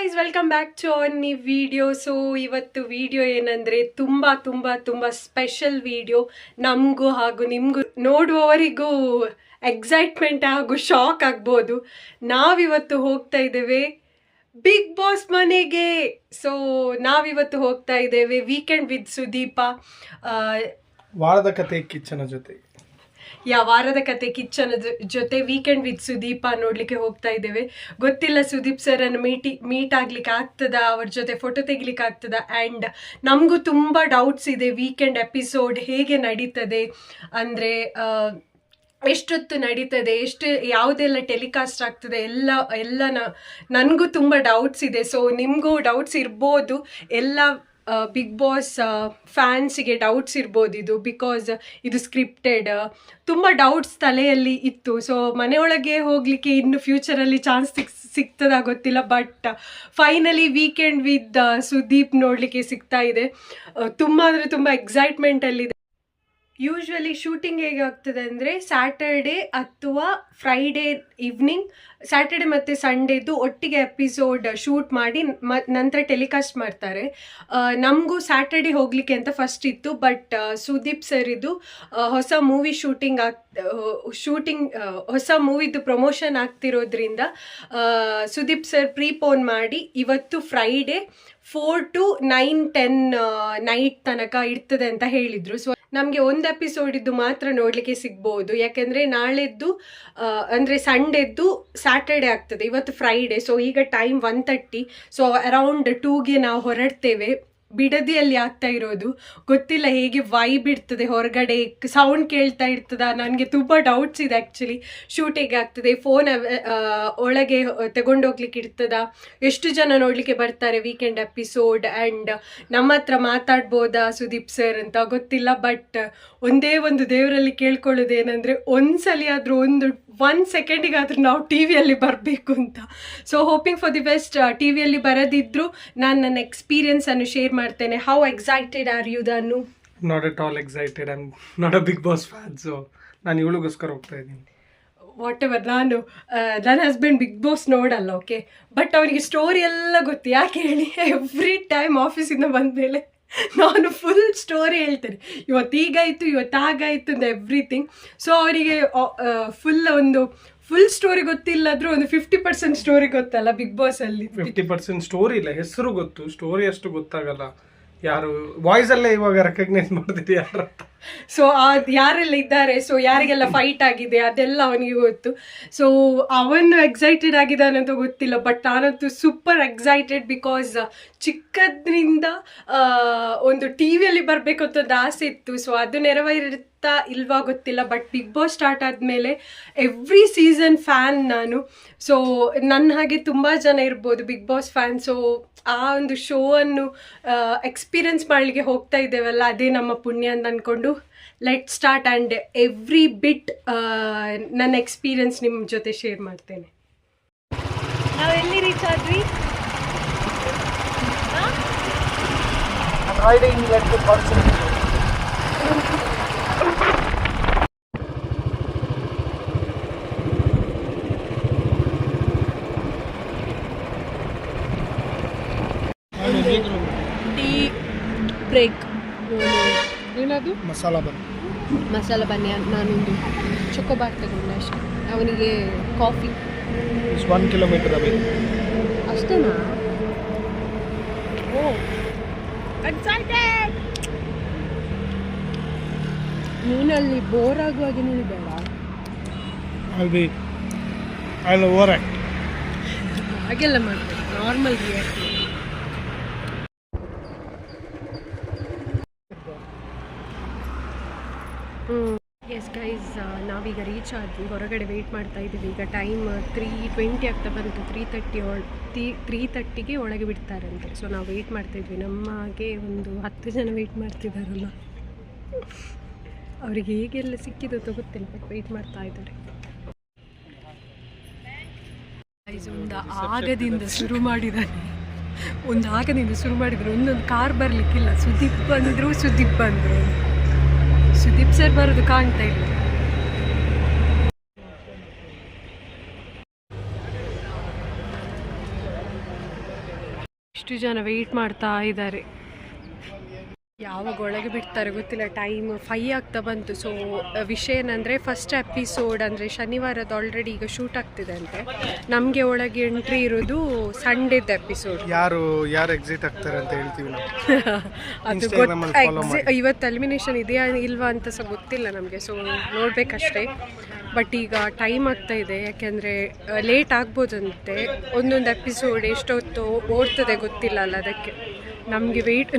Guys, welcome back to on ಈ video. So ಇವತ್ತು video ಏನಂದರೆ ತುಂಬ ಸ್ಪೆಷಲ್ ವಿಡಿಯೋ. ನಮಗೂ ಹಾಗೂ ನಿಮಗೂ ನೋಡುವವರಿಗೂ ಎಕ್ಸೈಟ್ಮೆಂಟ್ ಹಾಗೂ ಶಾಕ್ ಆಗ್ಬೋದು. ನಾವಿವತ್ತು ಹೋಗ್ತಾ ಇದ್ದೇವೆ ಬಿಗ್ ಬಾಸ್ ಮನೆಗೆ. ಸೊ ನಾವಿವತ್ತು ಹೋಗ್ತಾ ಇದ್ದೇವೆ ವೀಕೆಂಡ್ ವಿತ್ ಸುದೀಪ, ವಾರದ ಕತೆ ಕಿಚ್ಚನ ಜೊತೆ. ವಾರದ ಕತೆ ಕಿಚ್ಚನ ಜೊತೆ ವೀಕೆಂಡ್ ವಿತ್ ಸುದೀಪ ನೋಡ್ಲಿಕ್ಕೆ ಹೋಗ್ತಾ ಇದ್ದೇವೆ. ಗೊತ್ತಿಲ್ಲ ಸುದೀಪ್ ಸರ್ ಅನ್ನು ಮೀಟ್ ಆಗ್ಲಿಕ್ಕೆ ಆಗ್ತದ, ಅವ್ರ ಜೊತೆ ಫೋಟೋ ತೆಗಿಲಿಕ್ಕೆ ಆಗ್ತದ. ಆ್ಯಂಡ್ ನಮಗೂ ತುಂಬ ಡೌಟ್ಸ್ ಇದೆ, ವೀಕೆಂಡ್ ಎಪಿಸೋಡ್ ಹೇಗೆ ನಡೀತದೆ, ಅಂದರೆ ಎಷ್ಟೊತ್ತು ನಡೀತದೆ, ಯಾವುದೆಲ್ಲ ಟೆಲಿಕಾಸ್ಟ್ ಆಗ್ತದೆ, ಎಲ್ಲ ನನಗೂ ತುಂಬ ಡೌಟ್ಸ್ ಇದೆ. ಸೊ ನಿಮಗೂ ಡೌಟ್ಸ್ ಇರ್ಬೋದು, ಎಲ್ಲ ಬಿಗ್ ಬಾಸ್ ಫ್ಯಾನ್ಸಿಗೆ ಡೌಟ್ಸ್ ಇರ್ಬೋದು ಇದು, ಬಿಕಾಸ್ ಇದು ಸ್ಕ್ರಿಪ್ಟೆಡ್. ತುಂಬ ಡೌಟ್ಸ್ ತಲೆಯಲ್ಲಿ ಇತ್ತು. ಸೊ ಮನೆಯೊಳಗೆ ಹೋಗಲಿಕ್ಕೆ ಇನ್ನು ಫ್ಯೂಚರಲ್ಲಿ ಚಾನ್ಸ್ ಸಿಗ್ತದ ಗೊತ್ತಿಲ್ಲ, but finally weekend with Sudeep ನೋಡಲಿಕ್ಕೆ ಸಿಗ್ತಾ ಇದೆ. ತುಂಬ ಅಂದರೆ ತುಂಬ ಎಕ್ಸೈಟ್ಮೆಂಟಲ್ಲಿದೆ. ಯೂಶ್ವಲಿ ಶೂಟಿಂಗ್ ಹೇಗೆ ಆಗ್ತದೆ ಅಂದರೆ ಸ್ಯಾಟರ್ಡೇ ಅಥವಾ ಫ್ರೈಡೇ ಈವ್ನಿಂಗ್, ಸ್ಯಾಟರ್ಡೆ ಮತ್ತು ಸಂಡೇದು ಒಟ್ಟಿಗೆ ಎಪಿಸೋಡ್ ಶೂಟ್ ಮಾಡಿ ನಂತರ ಟೆಲಿಕಾಸ್ಟ್ ಮಾಡ್ತಾರೆ. ನಮಗೂ ಸ್ಯಾಟರ್ಡೆ ಹೋಗಲಿಕ್ಕೆ ಅಂತ ಫಸ್ಟ್ ಇತ್ತು, ಬಟ್ ಸುದೀಪ್ ಸರ್ ಇದು ಹೊಸ ಮೂವಿ ಹೊಸ ಮೂವಿದು ಪ್ರಮೋಷನ್ ಆಗ್ತಿರೋದ್ರಿಂದ ಸುದೀಪ್ ಸರ್ ಪ್ರೀಪೋನ್ ಮಾಡಿ ಇವತ್ತು ಫ್ರೈಡೇ 4 to 9-10 ನೈಟ್ ತನಕ ಇರ್ತದೆ ಅಂತ ಹೇಳಿದರು. ಸೊ ನಮಗೆ ಒಂದು ಎಪಿಸೋಡಿದ್ದು ಮಾತ್ರ ನೋಡಲಿಕ್ಕೆ ಸಿಗ್ಬೋದು, ಯಾಕೆಂದರೆ ನಾಳೆದ್ದು ಅಂದರೆ ಸಂಡೇದ್ದು ಸ್ಯಾಟರ್ಡೆ ಆಗ್ತದೆ, ಇವತ್ತು ಫ್ರೈಡೇ. ಸೊ ಈಗ ಟೈಮ್ 1:30. ಸೊ ಅರೌಂಡ್ 2ಗೆ ನಾವು ಹೊರಡ್ತೇವೆ. ಬಿಡದಿಯಲ್ಲಿ ಆಗ್ತಾ ಇರೋದು, ಗೊತ್ತಿಲ್ಲ ಹೇಗೆ ವೈಬ್ ಇರ್ತದೆ, ಹೊರಗಡೆ ಸೌಂಡ್ ಕೇಳ್ತಾ ಇರ್ತದ. ನನಗೆ ತುಂಬ ಡೌಟ್ಸ್ ಇದೆ ಆ್ಯಕ್ಚುಲಿ. ಶೂಟ್ ಹೇಗೆ ಆಗ್ತದೆ, ಫೋನ್ ಒಳಗೆ ತಗೊಂಡೋಗ್ಲಿಕ್ಕೆ ಇರ್ತದ, ಎಷ್ಟು ಜನ ನೋಡಲಿಕ್ಕೆ ಬರ್ತಾರೆ ವೀಕೆಂಡ್ ಎಪಿಸೋಡ್, ಆ್ಯಂಡ್ ನಮ್ಮ ಹತ್ರ ಮಾತಾಡ್ಬೋದಾ ಸುದೀಪ್ ಸರ್ ಅಂತ ಗೊತ್ತಿಲ್ಲ. ಬಟ್ ಒಂದೇ ಒಂದು ದೇವರಲ್ಲಿ ಕೇಳ್ಕೊಳ್ಳೋದೇನೆಂದರೆ ಒಂದ್ಸಲಿ ಆದರೂ 1 ಸೆಕೆಂಡಿಗಾದರೂ ನಾವು ಟಿ ವಿಯಲ್ಲಿ ಬರಬೇಕು ಅಂತ. So hoping for the best. T ವಿಯಲ್ಲಿ ಬರದಿದ್ದರೂ ನಾನು ನನ್ನ ಎಕ್ಸ್ಪೀರಿಯನ್ಸನ್ನು ಶೇರ್ ಮಾಡ್ತೇನೆ. How excited are you Danu? Not at all excited. I am not a Bigg Boss fan. So ನಾನು ಇವಳಿಗೋಸ್ಕರ ಹೋಗ್ತಾ ಇದ್ದೀನಿ. Whatever. ನನ್ನ ಹಸ್ಬೆಂಡ್ ಬಿಗ್ ಬಾಸ್ ನೋಡಲ್ಲ, ಓಕೆ, ಬಟ್ ಅವನಿಗೆ ಸ್ಟೋರಿ ಎಲ್ಲ ಗೊತ್ತು. ಯಾಕೆ ಹೇಳಿ, ಎವ್ರಿ ಟೈಮ್ ಆಫೀಸಿಂದ ಬಂದಮೇಲೆ ನಾನು ಫುಲ್ ಸ್ಟೋರಿ ಹೇಳ್ತೇನೆ, ಇವತ್ತು ಹಾಗಾಯಿತು ಅಂತ ಎವ್ರಿಥಿಂಗ್. ಸೊ ಅವರಿಗೆ ಫುಲ್ ಸ್ಟೋರಿ ಗೊತ್ತಿಲ್ಲದ್ರೂ ಒಂದು 50% ಸ್ಟೋರಿ ಗೊತ್ತಲ್ಲ ಬಿಗ್ ಬಾಸ್ ಅಲ್ಲಿ. 50% ಸ್ಟೋರಿ ಇಲ್ಲ, ಹೆಸರು ಗೊತ್ತು, ಸ್ಟೋರಿ ಅಷ್ಟು ಗೊತ್ತಾಗಲ್ಲ. ಯಾರು ವಾಯ್ಸ್ ಅಲ್ಲೇ ಇವಾಗ ರೆಕಗ್ನೈಸ್ ಮಾಡ್ತಿದ್ದೆ ಯಾರು. ಸೊ ಯಾರೆಲ್ಲ ಇದ್ದಾರೆ, ಸೊ ಯಾರಿಗೆಲ್ಲ ಫೈಟ್ ಆಗಿದೆ ಅದೆಲ್ಲ ಅವನಿಗೆ ಗೊತ್ತು. ಸೊ ಅವನು ಎಕ್ಸೈಟೆಡ್ ಆಗಿದ್ದಾನಂತ ಗೊತ್ತಿಲ್ಲ, ಬಟ್ ನಾನಂತೂ ಸೂಪರ್ ಎಕ್ಸೈಟೆಡ್. ಬಿಕಾಸ್ ಚಿಕ್ಕದ್ರಿಂದ ಒಂದು ಟಿ ವಿಯಲ್ಲಿ ಬರಬೇಕು ಅಂತ ಒಂದು ಆಸೆ ಇತ್ತು. ಸೊ ಅದು ನೆರವೇರುತ್ತಾ ಇಲ್ವಾ ಗೊತ್ತಿಲ್ಲ, ಬಟ್ ಬಿಗ್ ಬಾಸ್ ಸ್ಟಾರ್ಟ್ ಆದಮೇಲೆ ಎವ್ರಿ ಸೀಸನ್ ಫ್ಯಾನ್ ನಾನು. ಸೊ ನನ್ನ ಹಾಗೆ ತುಂಬ ಜನ ಇರ್ಬೋದು ಬಿಗ್ ಬಾಸ್ ಫ್ಯಾನ್. ಸೊ ಆ ಒಂದು ಶೋ ಅನ್ನು ಎಕ್ಸ್ಪೀರಿಯನ್ಸ್ ಮಾಡಲಿಕ್ಕೆ ಹೋಗ್ತಾ ಇದ್ದೇವಲ್ಲ, ಅದೇ ನಮ್ಮ ಪುಣ್ಯ ಅಂತ ಅಂದ್ಕೊಂಡು ಲೆಟ್ ಸ್ಟಾರ್ಟ್. ಆ್ಯಂಡ್ ಎವ್ರಿ ಬಿಟ್ ನನ್ನ ಎಕ್ಸ್ಪೀರಿಯನ್ಸ್ ನಿಮ್ಮ ಜೊತೆ ಶೇರ್ ಮಾಡ್ತೇನೆ. ನಾವು ಎಲ್ಲಿ ರೀಚ್ ಆದ್ವಿ? Tea break. ಏನದು? ಮಸಾಲ ಬನ್ನಿ. ನಾನೊಂದು ಚೊಕೊಬಾರ್ ತಗೊಂಡೆ ಅಷ್ಟೇ. ಅವನಿಗೆ ಕಾಫಿ. 1 ಕಿಲೋಮೀಟರ್ ಅಷ್ಟೇನಾ? ಓ ಎಕ್ಸೈಟೆಡ್. ನೀನಲ್ಲಿ ಬೋರ್ ಆಗುವಾಗ ನೀನು ಬೇಡ, ಹಾಗೆಲ್ಲ ಮಾಡ್ಬೇಕು, ನಾರ್ಮಲ್ ರಿಯಾಕ್ಟ್. ಎಸ್ ಗೈಸ್, ನಾವೀಗ ರೀಚ್ ಆದ್ವಿ, ಹೊರಗಡೆ ವೆಯ್ಟ್ ಮಾಡ್ತಾ ಇದ್ದೀವಿ. ಈಗ ಟೈಮ್ 3:20 ಆಗ್ತಾ ಬಂತು. 3:30ಗೆ ಒಳಗೆ ಬಿಡ್ತಾರಂತೆ. ಸೊ ನಾವು ವೆಯ್ಟ್ ಮಾಡ್ತಾಯಿದ್ವಿ. ನಮಗೆ ಒಂದು 10 ಜನ ವೆಯ್ಟ್ ಮಾಡ್ತಿದ್ದಾರಲ್ಲ, ಅವರಿಗೆ ಹೇಗೆಲ್ಲ ಸಿಕ್ಕಿದ್ದು ಅಂತ ಗೊತ್ತಿಲ್ಲ, ಬಟ್ ವೆಯ್ಟ್ ಮಾಡ್ತಾ ಇದ್ದಾರೆ. ಒಂದು ಆಗದಿಂದ ಶುರು ಮಾಡಿದ್ದಾರೆ, ಒಂದೊಂದು ಕಾರ್ ಬರಲಿಕ್ಕಿಲ್ಲ. ಸುದೀಪ್ ಬಂದರು. ಸುದೀಪ್ ಸರ್ ಬರೋದು ಕಾಣ್ತಾ ಇಲ್ಲ. ಇಷ್ಟು ಜನ ವೆಯ್ಟ್ ಮಾಡ್ತಾ ಇದ್ದಾರೆ. ಯಾವಾಗ ಒಳಗೆ ಬಿಡ್ತಾರೆ ಗೊತ್ತಿಲ್ಲ. ಟೈಮ್ 5 ಆಗ್ತಾ ಬಂತು. ಸೊ ವಿಷಯ ಏನಂದರೆ ಫಸ್ಟ್ ಎಪಿಸೋಡ್ ಅಂದರೆ ಶನಿವಾರದ ಆಲ್ರೆಡಿ ಈಗ ಶೂಟ್ ಆಗ್ತಿದೆ ಅಂತೆ. ನಮಗೆ ಒಳಗೆ ಎಂಟ್ರಿ ಇರೋದು ಸಂಡೇದ ಎಪಿಸೋಡ್. ಯಾರು ಎಕ್ಸಿಟ್ ಆಗ್ತಾರೆ ಅಂತ ಹೇಳ್ತೀವಿ ಅದು ಇವತ್ತು ಎಲಿಮಿನೇಷನ್ ಇದೆಯಾ ಇಲ್ವಾ ಅಂತ ಸಹ ಗೊತ್ತಿಲ್ಲ ನಮಗೆ. ಸೊ ನೋಡಬೇಕಷ್ಟೇ. ಬಟ್ ಈಗ ಟೈಮ್ ಆಗ್ತಾ ಇದೆ, ಯಾಕೆಂದರೆ ಲೇಟ್ ಆಗ್ಬೋದಂತೆ. ಒಂದೊಂದು ಎಪಿಸೋಡ್ ಎಷ್ಟೊತ್ತು ಓಡ್ತದೆ ಗೊತ್ತಿಲ್ಲ ಅಲ್ಲ, ಅದಕ್ಕೆ ನಮಗೆ ವೆಯ್ಟ್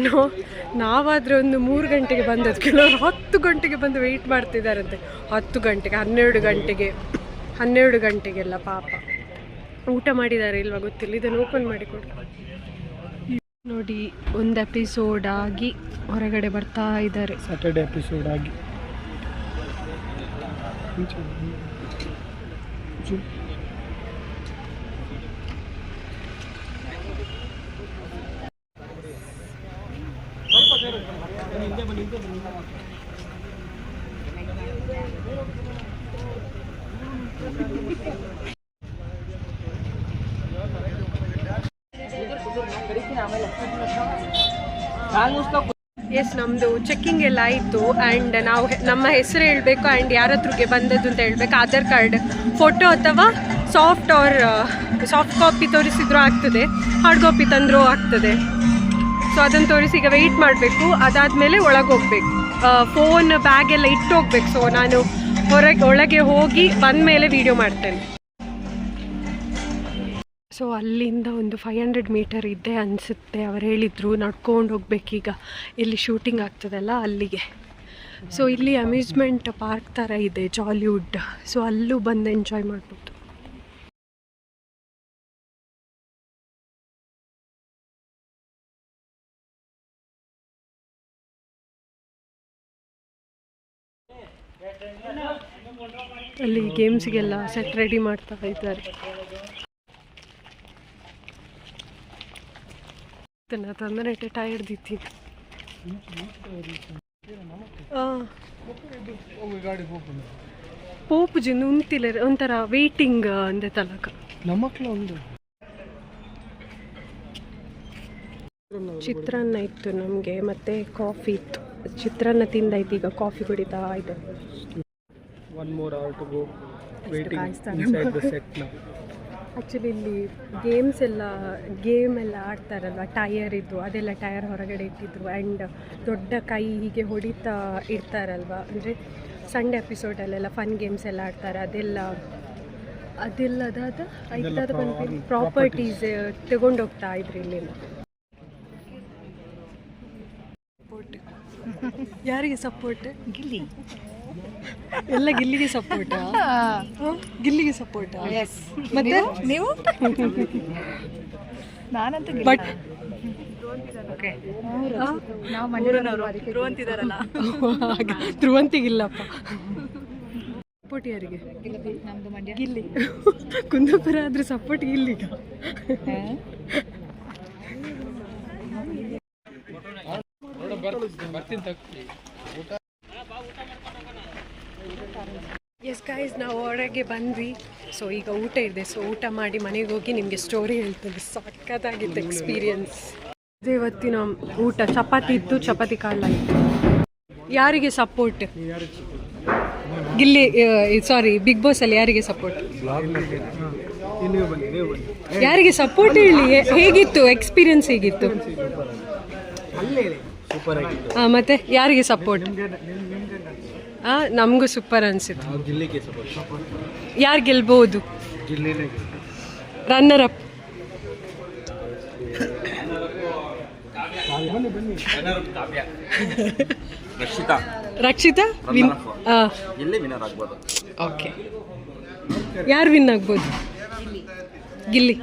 ನಾವಾದರೆ ಒಂದು 3 ಗಂಟೆಗೆ ಬಂದದ್ದು, ಕೆಲವರು 10 ಗಂಟೆಗೆ ಬಂದು ವೆಯ್ಟ್ ಮಾಡ್ತಿದ್ದಾರಂತೆ. 10 ಗಂಟೆಗೆ 12 ಗಂಟೆಗೆಲ್ಲ ಪಾಪ ಊಟ ಮಾಡಿದ್ದಾರೆ ಇಲ್ವಾ ಗೊತ್ತಿಲ್ಲ. ಇದನ್ನು ಓಪನ್ ಮಾಡಿಕೊಡಿ ನೋಡಿ. ಒಂದು ಎಪಿಸೋಡ್ ಆಗಿ ಹೊರಗಡೆ ಬರ್ತಾ ಇದ್ದಾರೆ. ಸ್ಯಾಟರ್ಡೆ ಎಪಿಸೋಡ್ ಆಗಿ ಎಸ್, ನಮ್ಮದು ಚೆಕ್ಕಿಂಗ್ ಎಲ್ಲ ಆಯಿತು. ಆ್ಯಂಡ್ ನಾವು ನಮ್ಮ ಹೆಸರು ಹೇಳಬೇಕು ಆ್ಯಂಡ್ ಯಾರ ಹತ್ರಗೆ ಬಂದದ್ದು ಅಂತ ಹೇಳಬೇಕು. ಆಧಾರ್ ಕಾರ್ಡ್ ಫೋಟೋ ಅಥವಾ ಸಾಫ್ಟ್ ಕಾಪಿ ತೋರಿಸಿದ್ರೂ ಆಗ್ತದೆ, ಹಾರ್ಡ್ ಕಾಪಿ ತಂದರೂ ಆಗ್ತದೆ. ಸೊ ಅದನ್ನು ತೋರಿಸಿ ಈಗ ವೆಯ್ಟ್ ಮಾಡಬೇಕು. ಅದಾದಮೇಲೆ ಒಳಗೆ ಹೋಗಬೇಕು. ಫೋನ್ ಬ್ಯಾಗ್ ಎಲ್ಲ ಇಟ್ಟು ಹೋಗ್ಬೇಕು. ಸೊ ನಾನು ಒಳಗೆ ಹೋಗಿ ಬಂದ ಮೇಲೆ ವೀಡಿಯೋ ಮಾಡ್ತೇನೆ. ಸೊ ಅಲ್ಲಿಂದ ಒಂದು 500 ಮೀಟರ್ ಇದೆ ಅನಿಸುತ್ತೆ. ಅವ್ರು ಹೇಳಿದರು ನಡ್ಕೊಂಡು ಹೋಗ್ಬೇಕೀಗ, ಇಲ್ಲಿ ಶೂಟಿಂಗ್ ಆಗ್ತದಲ್ಲ ಅಲ್ಲಿಗೆ. ಸೊ ಇಲ್ಲಿ ಅಮ್ಯೂಸ್ಮೆಂಟ್ ಪಾರ್ಕ್ ಥರ ಇದೆ, ಜಾಲಿವುಡ್. ಸೊ ಅಲ್ಲೂ ಬಂದು ಎಂಜಾಯ್ ಮಾಡ್ಬೋದು. ಅಲ್ಲಿ ಗೇಮ್ಸ್ಗೆಲ್ಲ ಸೆಟ್ ರೆಡಿ ಮಾಡ್ತಾ ಇದ್ದಾರೆ. ತಂದನೆ ಟೈರ್ಡ್ ದಿತ್ತೀನಿ. ಪೋಪು ಜನ ಉಂತಿಲ್ಲ, ಒಂಥರ ವೇಟಿಂಗ್ ಅಂದೆ ತಲಕ. ನಮ್ಮಕ್ಳು ಒಂದು ಚಿತ್ರಾನ್ನ ಇತ್ತು ನಮಗೆ, ಮತ್ತು ಕಾಫಿ ಇತ್ತು. ಚಿತ್ರಾನ್ನ ತಿಂದಾಯ್ತು, ಈಗ ಕಾಫಿ ಕುಡಿತಾ ಇದೆ. One more hour to go. Waiting inside the set now. Actually ಇಲ್ಲಿ ಗೇಮ್ ಎಲ್ಲ ಆಡ್ತಾರಲ್ವ, ಟಯರ್ ಇದ್ದು ಅದೆಲ್ಲ ಟಯರ್ ಹೊರಗಡೆ ಇಟ್ಟಿದ್ರು. ಆ್ಯಂಡ್ ದೊಡ್ಡ ಕೈ ಹೀಗೆ ಹೊಡಿತಾ ಇರ್ತಾರಲ್ವ, ಅಂದರೆ ಸಂಡೇ ಎಪಿಸೋಡಲ್ಲೆಲ್ಲ ಫನ್ ಗೇಮ್ಸ್ ಎಲ್ಲ ಆಡ್ತಾರೆ. ಅದೆಲ್ಲದಾದ ಪ್ರಾಪರ್ಟೀಸ್ ತಗೊಂಡೋಗ್ತಾ ಇದ್ರು ಇಲ್ಲೆಲ್ಲ. ಯಾರಿಗೆ ಸಪೋರ್ಟ್? ಗಿಲ್ಲಿ. ಎಲ್ಲ ಗಿಲ್ಲಿಗೆ ಸಪೋರ್ಟಾ? ಗಿಲ್ಲಿಗೆ ಸಪೋರ್ಟಾ? ಮತ್ತೆ ನೀವು? ನಾನಂತೂ ಬಟ್ ಧ್ರುವಂತಿಗಿಲ್ಲಪ್ಪ. ಸಪೋರ್ಟ್ ಯಾರಿಗೆ? ಗಿಲ್ಲಿ. ಕುಂದಾಪುರ ಆದ್ರೆ ಸಪೋರ್ಟ್ ಗಿಲ್ಲಿಗ. ಎಸ್ ಗೈಸ್, ನಾವು ಹೊರಗೆ ಬಂದ್ವಿ. ಸೊ ಈಗ ಊಟ ಇದೆ. ಸೊ ಊಟ ಮಾಡಿ ಮನೆಗೆ ಹೋಗಿ ನಿಮಗೆ ಸ್ಟೋರಿ ಹೇಳ್ತೇನೆ. ಸಖತ್ತಾಗಿತ್ತು ಎಕ್ಸ್ಪೀರಿಯನ್ಸ್. ಇವತ್ತಿನ ಊಟ ಚಪಾತಿ ಇತ್ತು, ಚಪಾತಿ ಕಾಳ ಇತ್ತು. ಯಾರಿಗೆ ಸಪೋರ್ಟ್? ಗಿಲ್ಲಿ ಸಾರಿ ಬಿಗ್ ಬಾಸ್ ಅಲ್ಲಿ ಯಾರಿಗೆ ಸಪೋರ್ಟ್? ಯಾರಿಗೆ ಸಪೋರ್ಟ್ ಹೇಳಿ. ಹೇಗಿತ್ತು ಎಕ್ಸ್ಪೀರಿಯನ್ಸ್? ಹೇಗಿತ್ತು? ಮತ್ತೆ ಯಾರಿಗೆ ಸಪೋರ್ಟ್? ನಮಗೂ ಸೂಪರ್ ಅನಿಸಿತ್ತು. ಯಾರು ಗೆಲ್ಬಹುದು? Runner up Rakshita win. Okay, ಯಾರು ವಿನ್ ಆಗ್ಬೋದು? ಗಿಲ್ಲಿ.